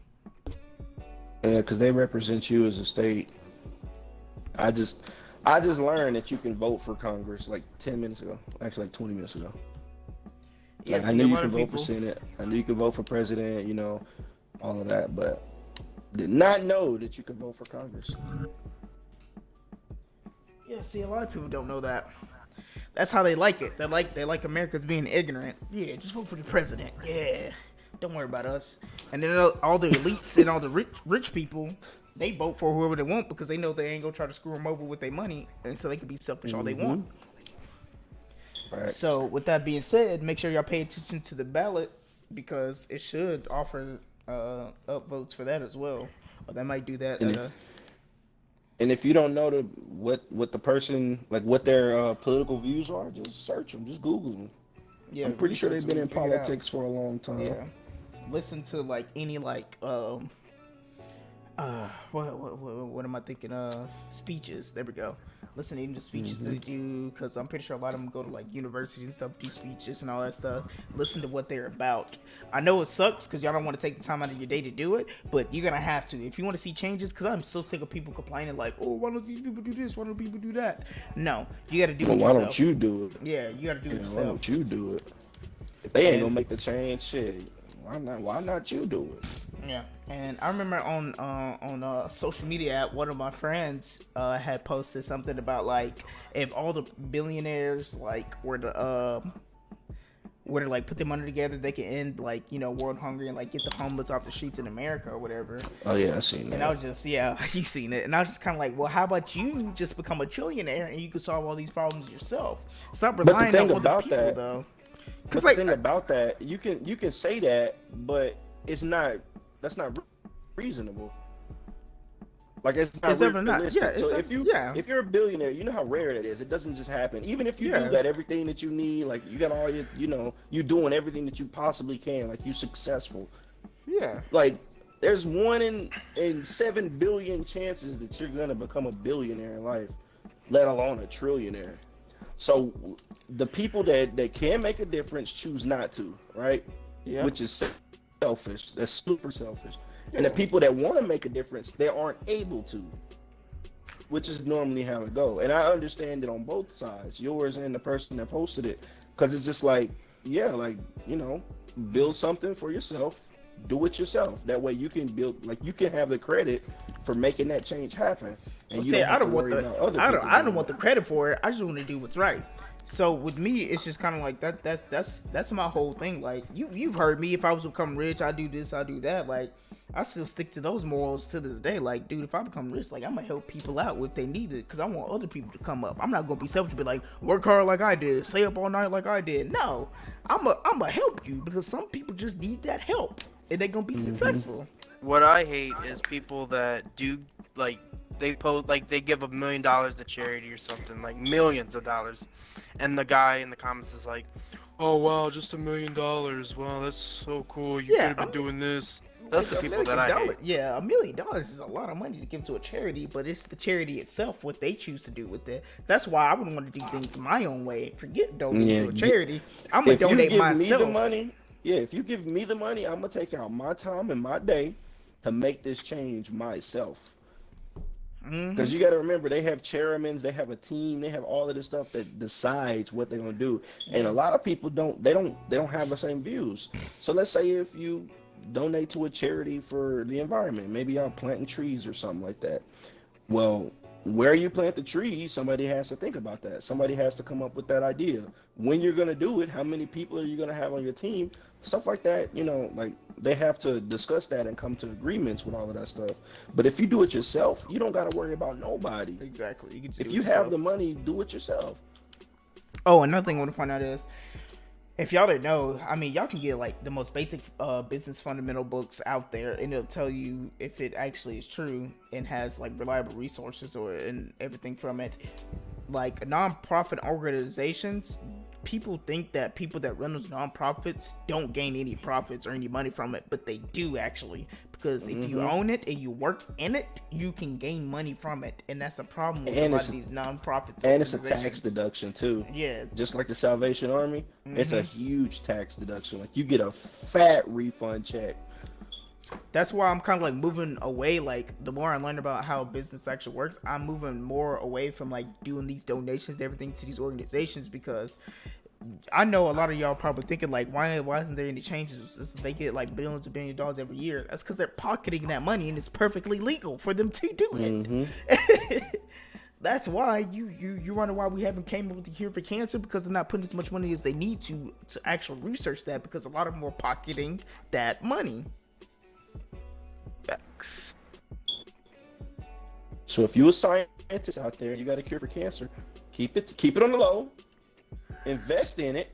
Yeah, because they represent you as a state. I just learned that you can vote for Congress like 10 minutes ago. Actually, like 20 minutes ago. Yeah, Like, I knew you can vote for Senate. I knew you could vote for president, you know, all of that, but did not know that you could vote for Congress. Yeah, see, a lot of people don't know that. That's how they like it. They like Americans being ignorant. Yeah, just vote for the president. Yeah, don't worry about us. And then all the elites and all the rich people, they vote for whoever they want because they know they ain't gonna try to screw them over with their money, and so they can be selfish all they want. Right. So with that being said, make sure y'all pay attention to the ballot, because it should offer up votes for that as well. Or they might do that. And if you don't know what the person, like, what their political views are, just search them, just Google them. Yeah, I'm pretty sure they've been in politics for a long time. Yeah, listen to like any like what am I thinking of? Speeches. There we go. Listen to any of the speeches that they do, because I'm pretty sure a lot of them go to like universities and stuff, do speeches and all that stuff. Listen to what they're about. I know it sucks because y'all don't want to take the time out of your day to do it, but you're gonna have to if you want to see changes. Because I'm so sick of people complaining like, oh, why don't these people do this? Why don't people do that? No, you got to do it yourself. Why don't you do it? Yeah, you got to do it yourself. Why don't you do it? If they ain't gonna make the change, shit, why not? Why not you do it? Yeah, and I remember on social media app, one of my friends had posted something about like if all the billionaires like were to like put their money together, they could end like, you know, world hunger and like get the homeless off the streets in America or whatever. Oh yeah, I seen that. And I was just you've seen it, and I was just kind of like, well, how about you just become a trillionaire and you can solve all these problems yourself? Stop relying on other people though. Because like the thing about that, you can say that, but that's not reasonable. Like it's not realistic. Yeah, so if you're a billionaire, you know how rare that is. It doesn't just happen. Even if you do got everything that you need, like you got all your, you know, you doing everything that you possibly can, like you successful. Yeah. Like there's 1 in 7 billion chances that you're gonna become a billionaire in life, let alone a trillionaire. So the people that can make a difference choose not to, right? Yeah. Which is selfish. That's super selfish. Yeah. And the people that want to make a difference, they aren't able to, which is normally how it goes. And I understand it on both sides, yours and the person that posted it, because it's just like, yeah, like, you know, build something for yourself, do it yourself. That way you can build, like, you can have the credit for making that change happen. And you I don't want the credit for it. I just want to do what's right. So with me, it's just kind of like that's my whole thing. Like you've heard me. If I was to become rich, I do this, I do that. Like I still stick to those morals to this day. Like, dude, if I become rich, like I'm gonna help people out if they need it, because I want other people to come up. I'm not gonna be selfish and be like, work hard like I did, stay up all night like I did. No, I'm gonna help you, because some people just need that help and they're gonna be successful. What I hate is people that do like they post like they give $1 million to charity or something, like millions of dollars, and the guy in the comments is like, oh wow, just $1 million, wow, that's so cool, you could have been doing this. That's the people that I hate. Yeah, $1 million is a lot of money to give to a charity, but it's the charity itself what they choose to do with it. That's why I wouldn't want to do things my own way. Forget donating to a charity. I'm gonna donate myself. If you give me the money, I'm gonna take out my time and my day to make this change myself. Because you got to remember, they have chairmen, they have a team, they have all of this stuff that decides what they're gonna do, and a lot of people don't have the same views. So let's say if you donate to a charity for the environment, maybe y'all planting trees or something like that. Well, where you plant the tree, somebody has to think about that. Somebody has to come up with that idea. When you're gonna do it, how many people are you gonna have on your team? Stuff like that, like they have to discuss that and come to agreements with all of that stuff. But if you do it yourself, you don't gotta worry about nobody. Exactly. You can just if do you it yourself. have the money, do it yourself. Oh, another thing I want to point out is, if y'all didn't know, I mean, y'all can get like the most basic business fundamental books out there, and it'll tell you if it actually is true and has like reliable resources and everything from it. Like non-profit organizations, people think that people that run those non-profits don't gain any profits or any money from it, but they do actually. Because if you own it and you work in it, you can gain money from it, and that's the problem with a lot of these non-profits. And it's a tax deduction too. Yeah, just like the Salvation Army, it's a huge tax deduction. Like you get a fat refund check. That's why I'm kind of like moving away. Like the more I learn about how business actually works, I'm moving more away from like doing these donations and everything to these organizations, because I know a lot of y'all probably thinking like, why isn't there any changes? They get like billions of billions of dollars every year. That's because they're pocketing that money, and it's perfectly legal for them to do it. That's why you wonder why we haven't came up with the cure for cancer, because they're not putting as much money as they need to actually research that, because a lot of them are pocketing that money. Facts. So if you're a scientist out there, you got a cure for cancer, keep it on the low, invest in it,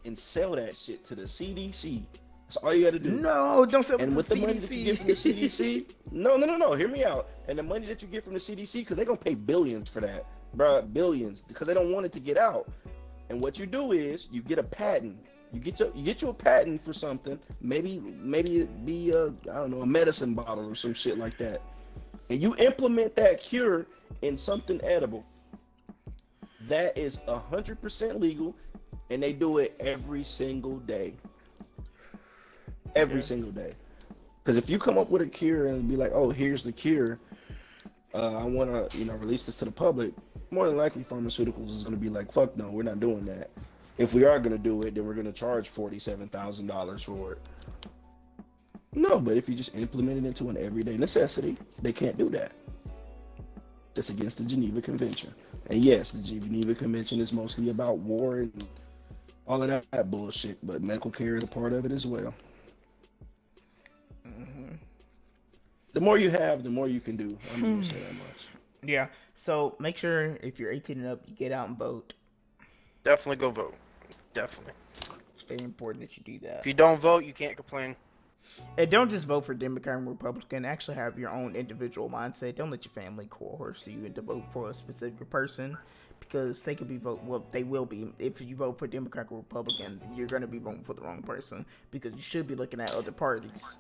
and sell that shit to the CDC. That's all you got to do. No, don't sell it to the CDC. And with the money that you get from the CDC, no, hear me out. And the money that you get from the CDC, because they're gonna pay billions for that, bro, billions, because they don't want it to get out. And what you do is you get a patent. You get you a patent for something. Maybe it be a medicine bottle or some shit like that. And you implement that cure in something edible. That is 100% legal, and they do it every single day. Every single day. Because if you come up with a cure and be like, oh, here's the cure, I want to release this to the public, more than likely pharmaceuticals is going to be like, fuck no, we're not doing that. If we are going to do it, then we're going to charge $47,000 for it. No, but if you just implement it into an everyday necessity, they can't do that. That's against the Geneva Convention. And yes, the Geneva Convention is mostly about war and all of that bullshit, but medical care is a part of it as well. The more you have, the more you can do. I'm going to say that much. Yeah, so make sure if you're 18 and up, you get out and vote. Definitely go vote. Definitely. It's very important that you do that. If you don't vote, you can't complain. And don't just vote for Democrat and Republican. Actually have your own individual mindset. Don't let your family coerce you into vote for a specific person, because they could be they will be. If you vote for Democrat or Republican, you're going to be voting for the wrong person, because you should be looking at other parties.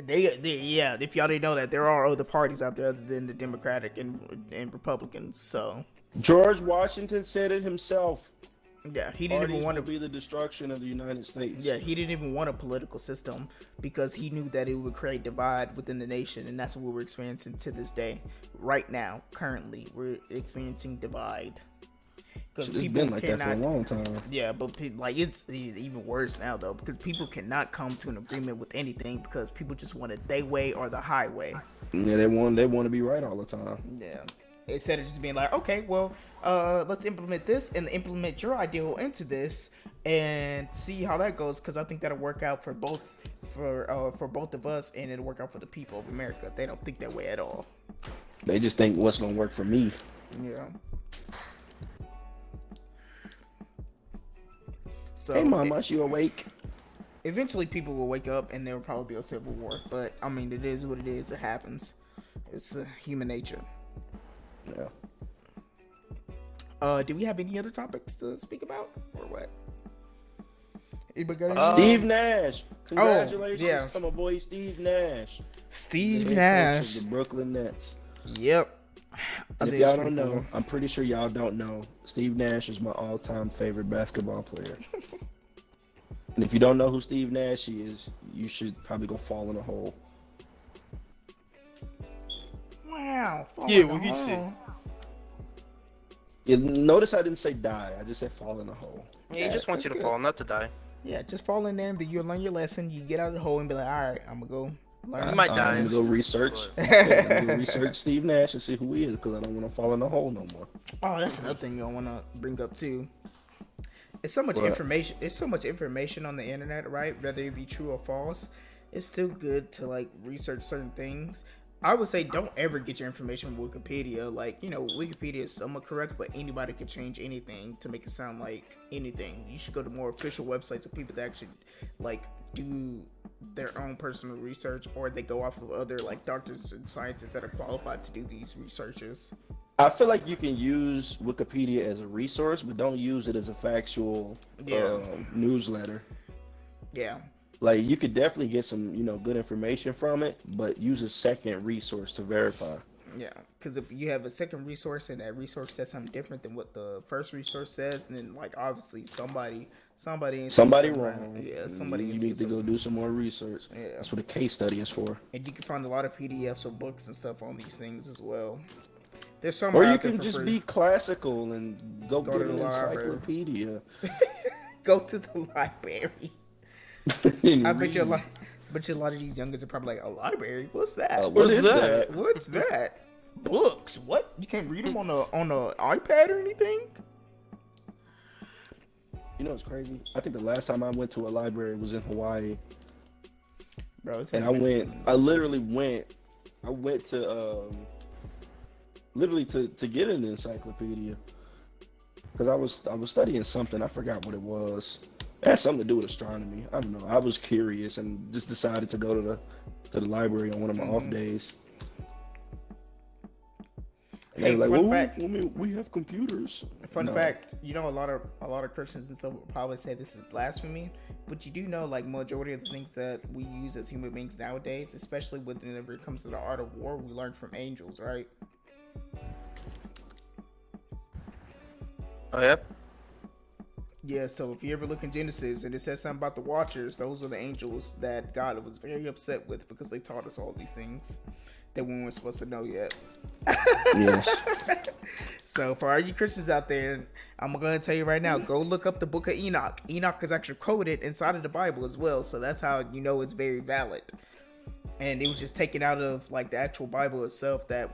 If y'all didn't know that, there are other parties out there other than the Democratic and Republicans. So George Washington said it himself. Yeah, he didn't even want to be the destruction of the United States. Yeah, he didn't even want a political system, because he knew that it would create divide within the nation, and that's what we're experiencing to this day. Right now, currently, we're experiencing divide. Because it's been like that for a long time. Yeah, but it's even worse now though, because people cannot come to an agreement with anything, because people just want it their way or the highway. Yeah, they want to be right all the time. Yeah. Instead of just being like, okay, well, let's implement this and implement your ideal into this and see how that goes, because I think that'll work out for both of us, and it'll work out for the people of America. They don't think that way at all. They just think what's gonna work for me. Yeah. So, hey, Mama, you awake? Eventually, people will wake up, and there will probably be a civil war. But I mean, it is what it is. It happens. It's human nature. Yeah. Do we have any other topics to speak about, or what? Steve Nash. Congratulations to my boy Steve Nash. Steve Nash. The Brooklyn Nets. Yep. And if y'all don't know, I'm pretty sure y'all don't know, Steve Nash is my all-time favorite basketball player. And if you don't know who Steve Nash is, you should probably go fall in a hole. Wow. Yeah, what you say? You notice I didn't say die. I just said fall in a hole. Yeah, he just wants you to fall, not to die. Yeah, just fall in there, and then you'll learn your lesson. You get out of the hole and be like, all right, I'm going to go You might die. I'm gonna go research. but- Yeah, I'm gonna research Steve Nash and see who he is because I don't want to fall in the hole no more. Oh, that's another thing I want to bring up too. It's so much What? information. It's so much information on the internet, right? Whether it be true or false, it's still good to like research certain things. I would say don't ever get your information from Wikipedia. Like, you know, Wikipedia is somewhat correct, but anybody can change anything to make it sound like anything. You should go to more official websites of people that actually like do their own personal research, or they go off of other like doctors and scientists that are qualified to do these researches. I feel like you can use Wikipedia as a resource, but don't use it as a factual newsletter. Yeah. Like you could definitely get some, good information from it, but use a second resource to verify. Yeah, because if you have a second resource and that resource says something different than what the first resource says, then like obviously somebody ain't saying Somebody something wrong. right. Yeah, somebody You ain't need to saying go something. do some more research. Yeah. That's what a case study is for. And you can find a lot of PDFs of books and stuff on these things as well. There's so Or much you out there can for just free. be classical and go Go get to the an library. encyclopedia. Go to the library. and I bet you a read. lot. Bet you a lot of these youngins are probably like, a library? What's that? What is is that? that? What's that? Books? What? You can't read them on a iPad or anything? You know what's crazy? I think the last time I went to a library was in Hawaii, Bro, it's and I literally went to literally to get an encyclopedia because I was studying something. I forgot what it was. It had something to do with astronomy. I don't know. I was curious and just decided to go to the library on one of my off days. And they Hey, were like, fun "Well, fact. we have computers." Fun No. fact, you know, a lot of Christians and stuff will probably say this is blasphemy, but you do know, like, majority of the things that we use as human beings nowadays, especially whenever it comes to the art of war, we learn from angels, right? Oh, yep. Yeah, so if you ever look in Genesis and it says something about the Watchers, those were the angels that God was very upset with because they taught us all these things that we weren't supposed to know yet. Yes. So for all you Christians out there, I'm going to tell you right now, go look up the book of Enoch. Enoch is actually quoted inside of the Bible as well, so that's how you know it's very valid. And it was just taken out of like the actual Bible itself that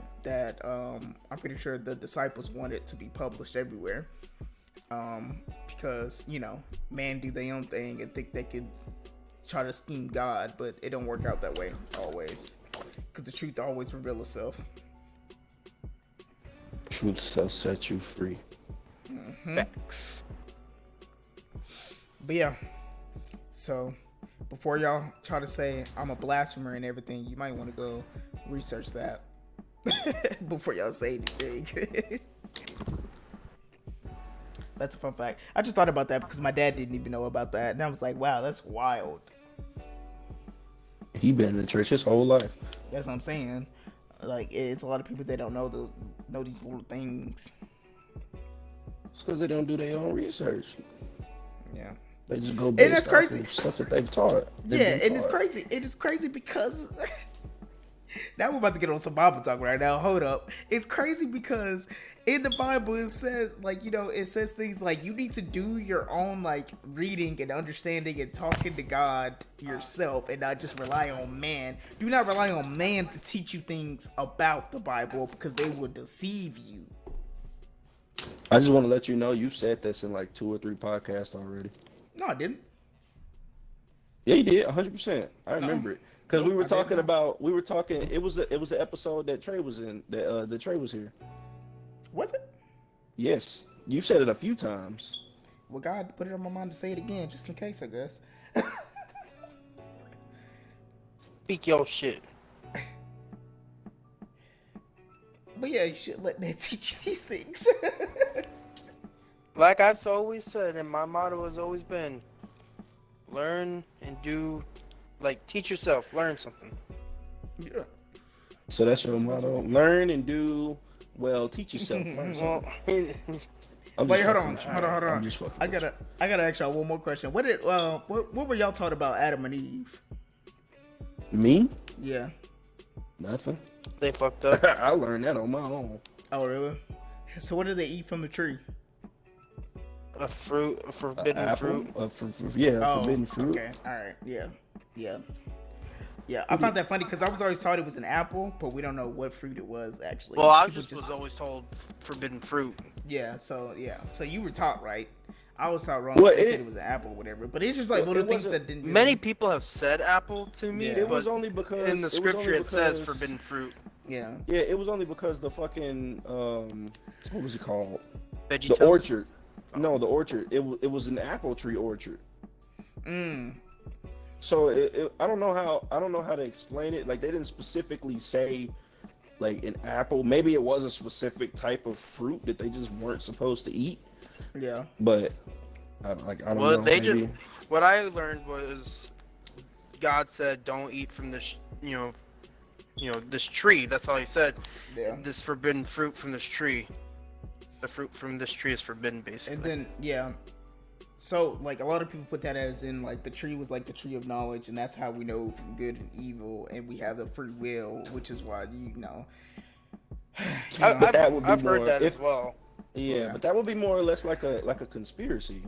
I'm pretty sure the disciples wanted to be published everywhere. Because, you know, man do their own thing and think they could try to scheme God, but it don't work out that way always. Because the truth always reveals itself. Truth shall set you free. Facts. But yeah, so before y'all try to say I'm a blasphemer and everything, you might want to go research that before y'all say anything. That's a fun fact. I just thought about that because my dad didn't even know about that, and I was like, wow, that's wild. He been in the church his whole life. That's what I'm saying. Like, it's a lot of people that don't know these little things. It's because they don't do their own research. Yeah. They just go that's based off crazy. of stuff that they've taught. They've Yeah, been and it's taught. crazy. It is crazy because now we're about to get on some Bible talk right now. Hold up. It's crazy because in the Bible it says, like, you know, it says things like you need to do your own like reading and understanding and talking to God yourself and not just rely on man. Do not rely on man to teach you things about the Bible because they will deceive you. I just want to let you know you've said this in like 2 or 3 podcasts already. No, I didn't. Yeah, you did, 100%. I remember it because Nope, we were I didn't. talking about. We were talking. It was the episode that Trey was in. That Trey was here. Was it? Yes, you've said it a few times. Well, God put it on my mind to say it again, just in case, I guess. Speak your shit. But yeah, you should let man teach you these things. Like I've always said, and my motto has always been, learn and do, like, teach yourself, learn something. Yeah. So that's your motto: learn and do well. Teach yourself. Learn Well, something. I'm Wait, just hold fucking on, with you. hold on. I'm just fucking I with gotta ask y'all one more question. What were y'all taught about Adam and Eve? you. Me? Yeah. Nothing. they fucked up. I learned that on my own. Oh, really? So what did they eat from the tree? A fruit, a forbidden Apple? fruit. Yeah, Oh, forbidden fruit. okay. All right. Yeah. Yeah. Yeah, I found that funny because I was always taught it was an apple, but we don't know what fruit it was actually. Well, I People was always told forbidden fruit. so you were taught right. I was taught wrong. Well, They said it was an apple, or whatever. But it's just like little things that didn't. Many people have said apple to me, Yeah. It but was only because in the scripture it says forbidden fruit. Yeah. Yeah, it was only because the fucking what was it called? VeggieTales? The orchard. No, the orchard. It was an apple tree orchard. So I don't know how to explain it. Like they didn't specifically say like an apple. Maybe it was a specific type of fruit that they just weren't supposed to eat. Yeah. But I don't know. Well, what I learned was God said, "Don't eat from this, this tree." That's all He said. Yeah. This forbidden fruit from this tree. The fruit from this tree is forbidden, basically. And then so like a lot of people put that as in like the tree was like the tree of knowledge, and that's how we know from good and evil, and we have the free will, which is why I've heard that as well. Yeah, but that would be more or less like a conspiracy.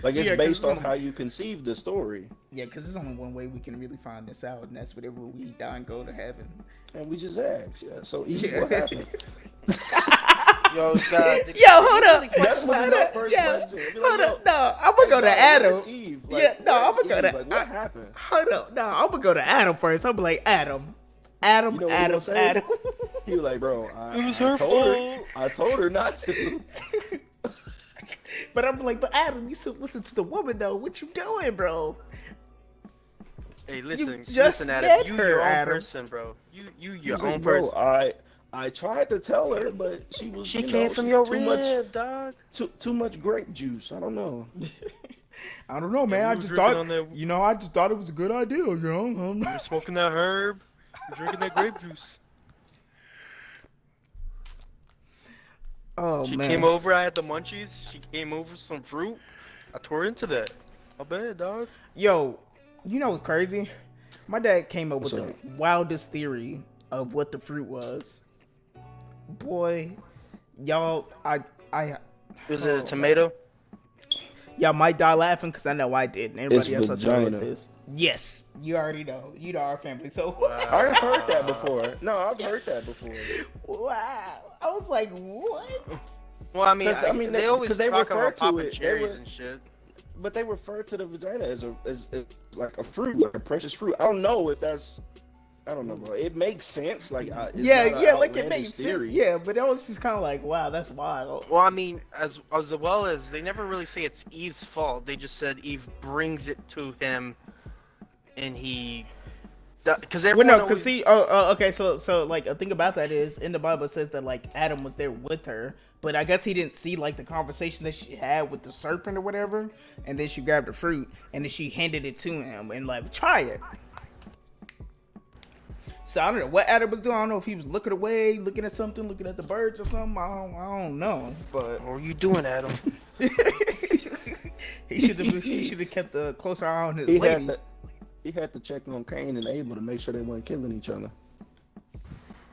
Like it's based on how you conceive the story. Yeah, because there's only one way we can really find this out, and that's whenever we die and go to heaven. And we just asked, so Eve, what happened? Yo, God, hold up. That's what the first question. Hold up. No, I'm gonna go to Adam. Eve? I'm gonna go to. Like, what happened? Hold up. No, I'm gonna go to Adam first. I'm like Adam. You know what Adam. He was like, bro, it was her fault. I told her not to. But I'm like, but Adam, you should listen to the woman though. What you doing, bro? Hey, listen, just Adam. You met her, your own Adam. person, bro. You your He's own like, bro, person. I tried to tell her, but she was. She came from your too rib, dog. Too much grape juice. I don't know. I don't know, man. Yeah, I just thought, I just thought it was a good idea, You're smoking that herb. You're drinking that grape juice. Oh She man. came over. I had the munchies. She came over some fruit. I tore into that. How bad, dog? Yo, you know what's crazy? My dad came up with What's the up? wildest theory of what the fruit was. Boy, y'all, Was it a tomato? y'all might die laughing because I know I did, and everybody It's else will deal with vagina. this. Yes, you already know. You know our family, so I've heard that before. No, I've heard that before. wow. I was like, what? Well, I mean, 'Cause, I mean, they always 'cause they talk refer about to popping it. They cherries were- and shit. But they refer to the vagina as like a fruit, like a precious fruit. I don't know if that's. I don't know, bro. It makes sense. Like, it's not an Like it outlandish makes theory. sense. Yeah, but it was just kind of like, wow, that's wild. Well, I mean, as well as they never really say it's Eve's fault. They just said Eve brings it to him, and he. Because everyone. Well, no, because see, okay, so like a thing about that is in the Bible it says that like Adam was there with her, but I guess he didn't see like the conversation that she had with the serpent or whatever, and then she grabbed the fruit and then she handed it to him and like try it. So I don't know what Adam was doing. I don't know if he was looking away, looking at something, looking at the birds or something. I don't know, but What are you doing, Adam? he should have kept a closer eye on his He lady. he had to check on Cain and Abel to make sure they weren't killing each other.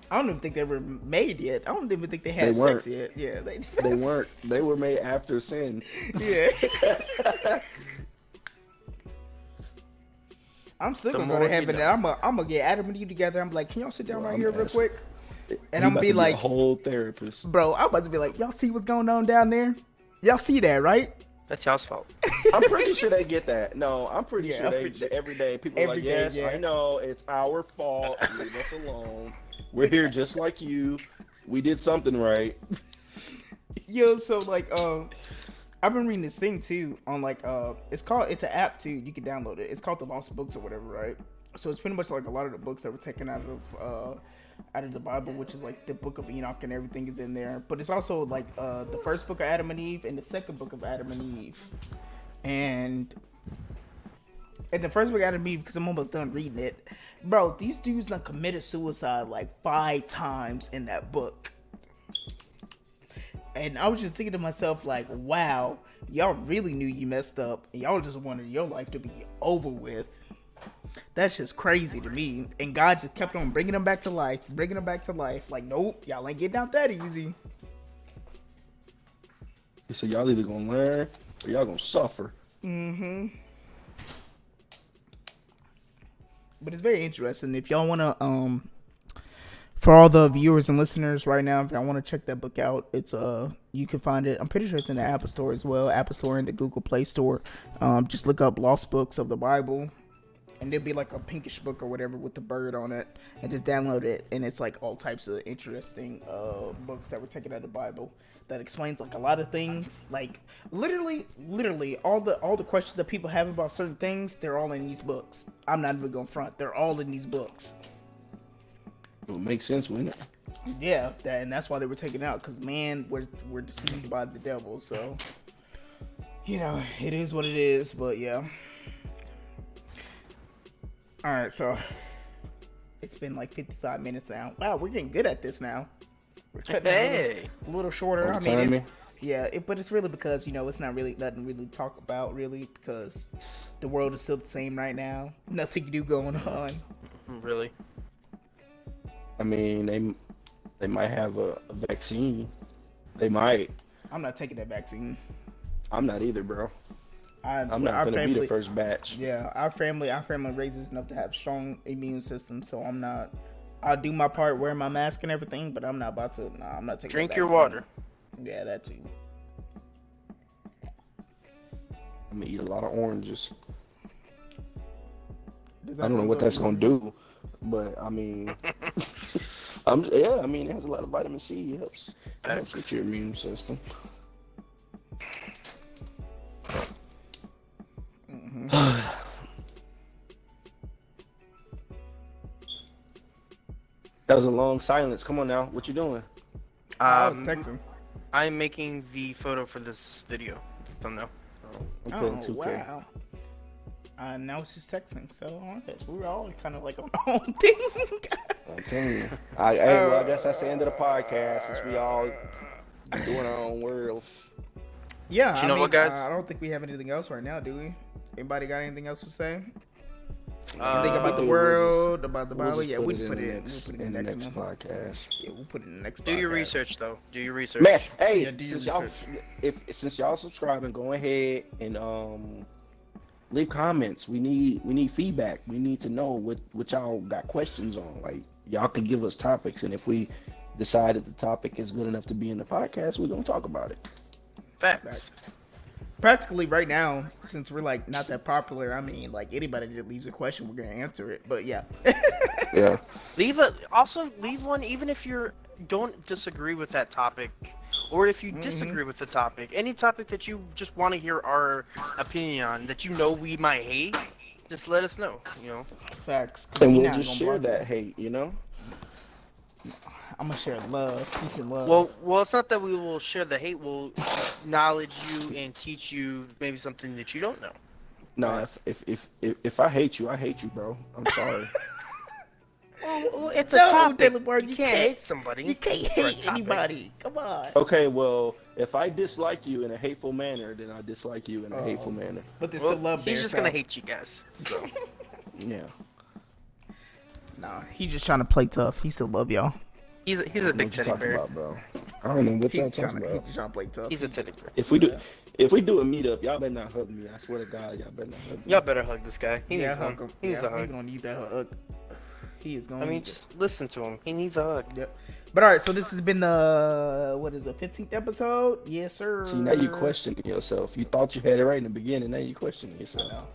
I don't even think they were made yet. I don't even think they had They weren't. sex yet. Yeah, They weren't. They were made after sin. Yeah. I'm still The gonna go to more you heaven. know. And I'm gonna get Adam and you together. I'm like, can y'all sit down Bro, right I'm here real asking. quick? And He I'm gonna about be to like, a whole therapist. bro, I'm about to be like, y'all see what's going on down there? Y'all see that, right? That's y'all's fault. I'm pretty sure they get that. No, I'm pretty Yeah, sure I'm they pretty sure. every day people are Every like, day, yes, yeah. I know it's our fault. Leave us alone. We're here just like you. We did something right. Yo, so like, I've been reading this thing too on like, it's an app too. You can download it. It's called the Lost Books or whatever, right? So it's pretty much like a lot of the books that were taken out of the Bible, which is like the Book of Enoch and everything is in there. But it's also like the first book of Adam and Eve and the second book of Adam and Eve. And in the first book of Adam and Eve, because I'm almost done reading it, bro, these dudes done committed suicide like 5 times in that book. And I was just thinking to myself, like, wow, y'all really knew you messed up, and y'all just wanted your life to be over with. That's just crazy to me. And God just kept on bringing them back to life, Like, nope, y'all ain't getting out that easy. He said, y'all either gonna learn or y'all gonna suffer. Mm-hmm. But it's very interesting. If y'all wanna for all the viewers and listeners right now, if y'all want to check that book out, it's you can find it. I'm pretty sure it's in the Apple Store as well, Apple Store and the Google Play Store. Just look up Lost Books of the Bible, and there'll be like a pinkish book or whatever with the bird on it, and just download it. And it's like all types of interesting books that were taken out of the Bible that explains like a lot of things. Like literally all the questions that people have about certain things, they're all in these books. I'm not even gonna front. They're all in these books. It makes sense, wouldn't it? Yeah, and that's why they were taken out, because man, we're deceived by the devil. So, you know, it is what it is. But yeah. All right, so it's been like 55 minutes now. Wow, we're getting good at this now. We're cutting it a little shorter. I mean, but it's really because, you know, it's not really nothing really to talk about, really, because the world is still the same right now. Nothing new going on. Really? I mean, they might have a vaccine. They might. I'm not taking that vaccine. I'm not either, bro. I'm not gonna be the first batch. Yeah, our family raises enough to have strong immune system, so I'm not. I'll do my part, wear my mask and everything, but I'm not about to. Nah, I'm not taking. Drink your water. Yeah, that too. I'm gonna eat a lot of oranges. I don't know what that's gonna do, but I mean, I mean, it has a lot of vitamin C. It helps with your immune system. Mm-hmm. That was a long silence. Come on now, what you doing? I was texting. I'm making the photo for this video, the thumbnail. I'm putting 2K. Wow. Now it's just texting, so we're all kind of like on our own thing. I'm telling you. Well, I guess that's the end of the podcast, since we all doing our own world. Yeah, you know what, guys? I don't think we have anything else right now, do we? Anybody got anything else to say? Anything about the world, about the Bible? Yeah, we'll just put it in. We'll put it in the next podcast. Yeah, we'll put it in the next. Do your research, though. Do your research. Man, hey, yeah, since y'all subscribing, go ahead and leave comments. We need feedback. We need to know what y'all got questions on. Like, y'all can give us topics, and if we decide that the topic is good enough to be in the podcast, we're gonna talk about it. Facts. Practically right now, since we're like not that popular, I mean, like anybody that leaves a question, we're gonna answer it. But yeah. Yeah. Leave one, even if you don't disagree with that topic, or if you disagree with the topic, any topic that you just want to hear our opinion on, that you know we might hate, just let us know. You know. Facts. And we'll just share that hate. You know. I'm gonna share love, peace and love. Well, it's not that we will share the hate. We'll acknowledge you and teach you maybe something that you don't know. No, if I hate you, bro. I'm sorry. Well, it's a topic. You can't hate somebody. You can't hate anybody. Come on. Okay, well, if I dislike you in a hateful manner, then I dislike you in a hateful manner. But there's still love there. He's just gonna hate you guys. So. Yeah. Nah, he's just trying to play tough. He still love y'all. He's a big teddy bear. About, bro. I don't know what y'all talking about. He's trying to play tough. He's a teddy bear. If we do a meetup, y'all better not hug me. I swear to God, y'all better not hug me. Y'all better hug this guy. He needs hug him. He needs a hug. He's gonna need that hug. He is gonna. I mean, just listen to him. He needs a hug. Yep. But all right, so this has been the 15th episode. Yes, sir. See, now you questioning yourself. You thought you had it right in the beginning. Now you questioning yourself.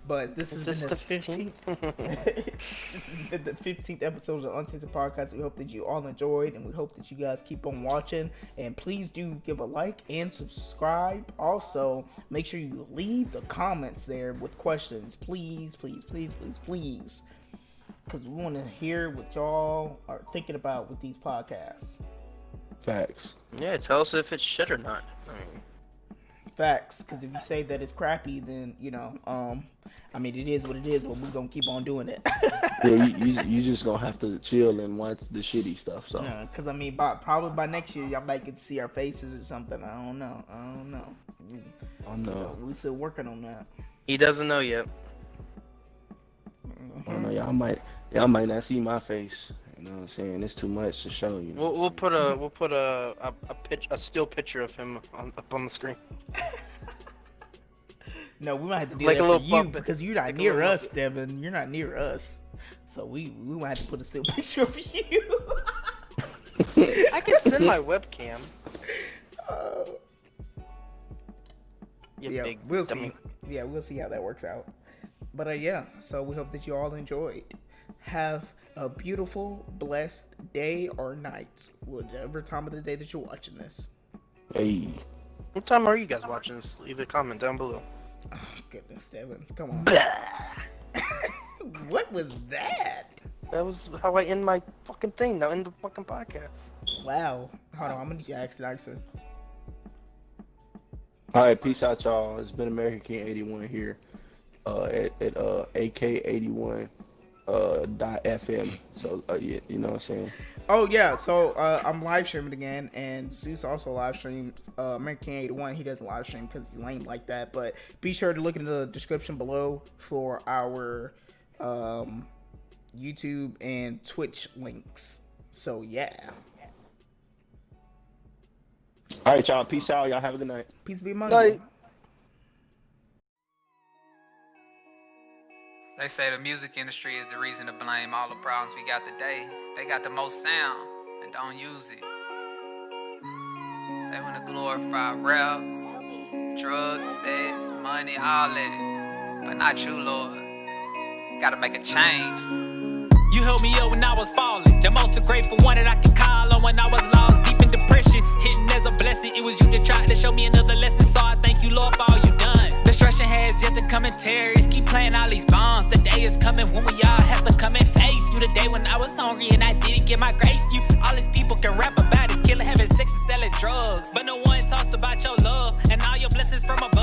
But this has been the 15th. This has been the 15th episode of Uncensored Podcast. We hope that you all enjoyed, and we hope that you guys keep on watching. And please do give a like and subscribe. Also, make sure you leave the comments there with questions. Please, please, please, please, please. Because we want to hear what y'all are thinking about with these podcasts. Facts. Yeah, tell us if it's shit or not. Facts, because if you say that it's crappy, then it is what it is, but we're gonna keep on doing it. Yeah, you just gonna have to chill and watch the shitty stuff. So, because probably by next year, y'all might get to see our faces or something. I don't know. Oh no, we're still working on that. He doesn't know yet. Oh no, y'all might not see my face. You know what I'm saying? It's too much to show you. We'll put a still picture of him up on the screen. No, we might have to do Like that a for little you bump it. because you're not Like a near little us, Devin. You're not near us. So we might have to put a still picture of you. I can send my webcam. You Yeah, big we'll dummy. see. Yeah, we'll see how that works out. But yeah, so we hope that you all enjoyed. Have a beautiful, blessed day or night, whatever time of the day that you're watching this. Hey. What time are you guys watching this? Leave a comment down below. Oh, goodness, Devin, come on. What was that? That was how I end my fucking thing. Now end the fucking podcast. Wow. Hold on, I'm gonna need you to ask an answer. All right, peace out, y'all. It's been American King 81 here at AK81 .fm. So yeah, you know what I'm saying. Oh yeah, so I'm live streaming again, and Zeus also live streams. American 81, he doesn't live stream because he's lame like that. But be sure to look in the description below for our YouTube and Twitch links. So yeah, All right, y'all. Peace out. Y'all have a good night. peace be among Night. you. They say the music industry is the reason to blame all the problems we got today. They got the most sound and don't use it. They want to glorify rap, drugs, sex, money, all that. But not you, Lord. You gotta make a change. You held me up when I was falling. The most grateful one that I can call on when I was lost, deep in depression. Hidden as a blessing. It was you that tried to show me another lesson. So I thank you, Lord, for all you done. Destruction has yet to come and terrorists keep playing all these bombs. The day is coming when we all have to come and face you. The day when I was hungry and I didn't get my grace. You, all these people can rap about is killing, having sex and selling drugs. But no one talks about your love and all your blessings from above.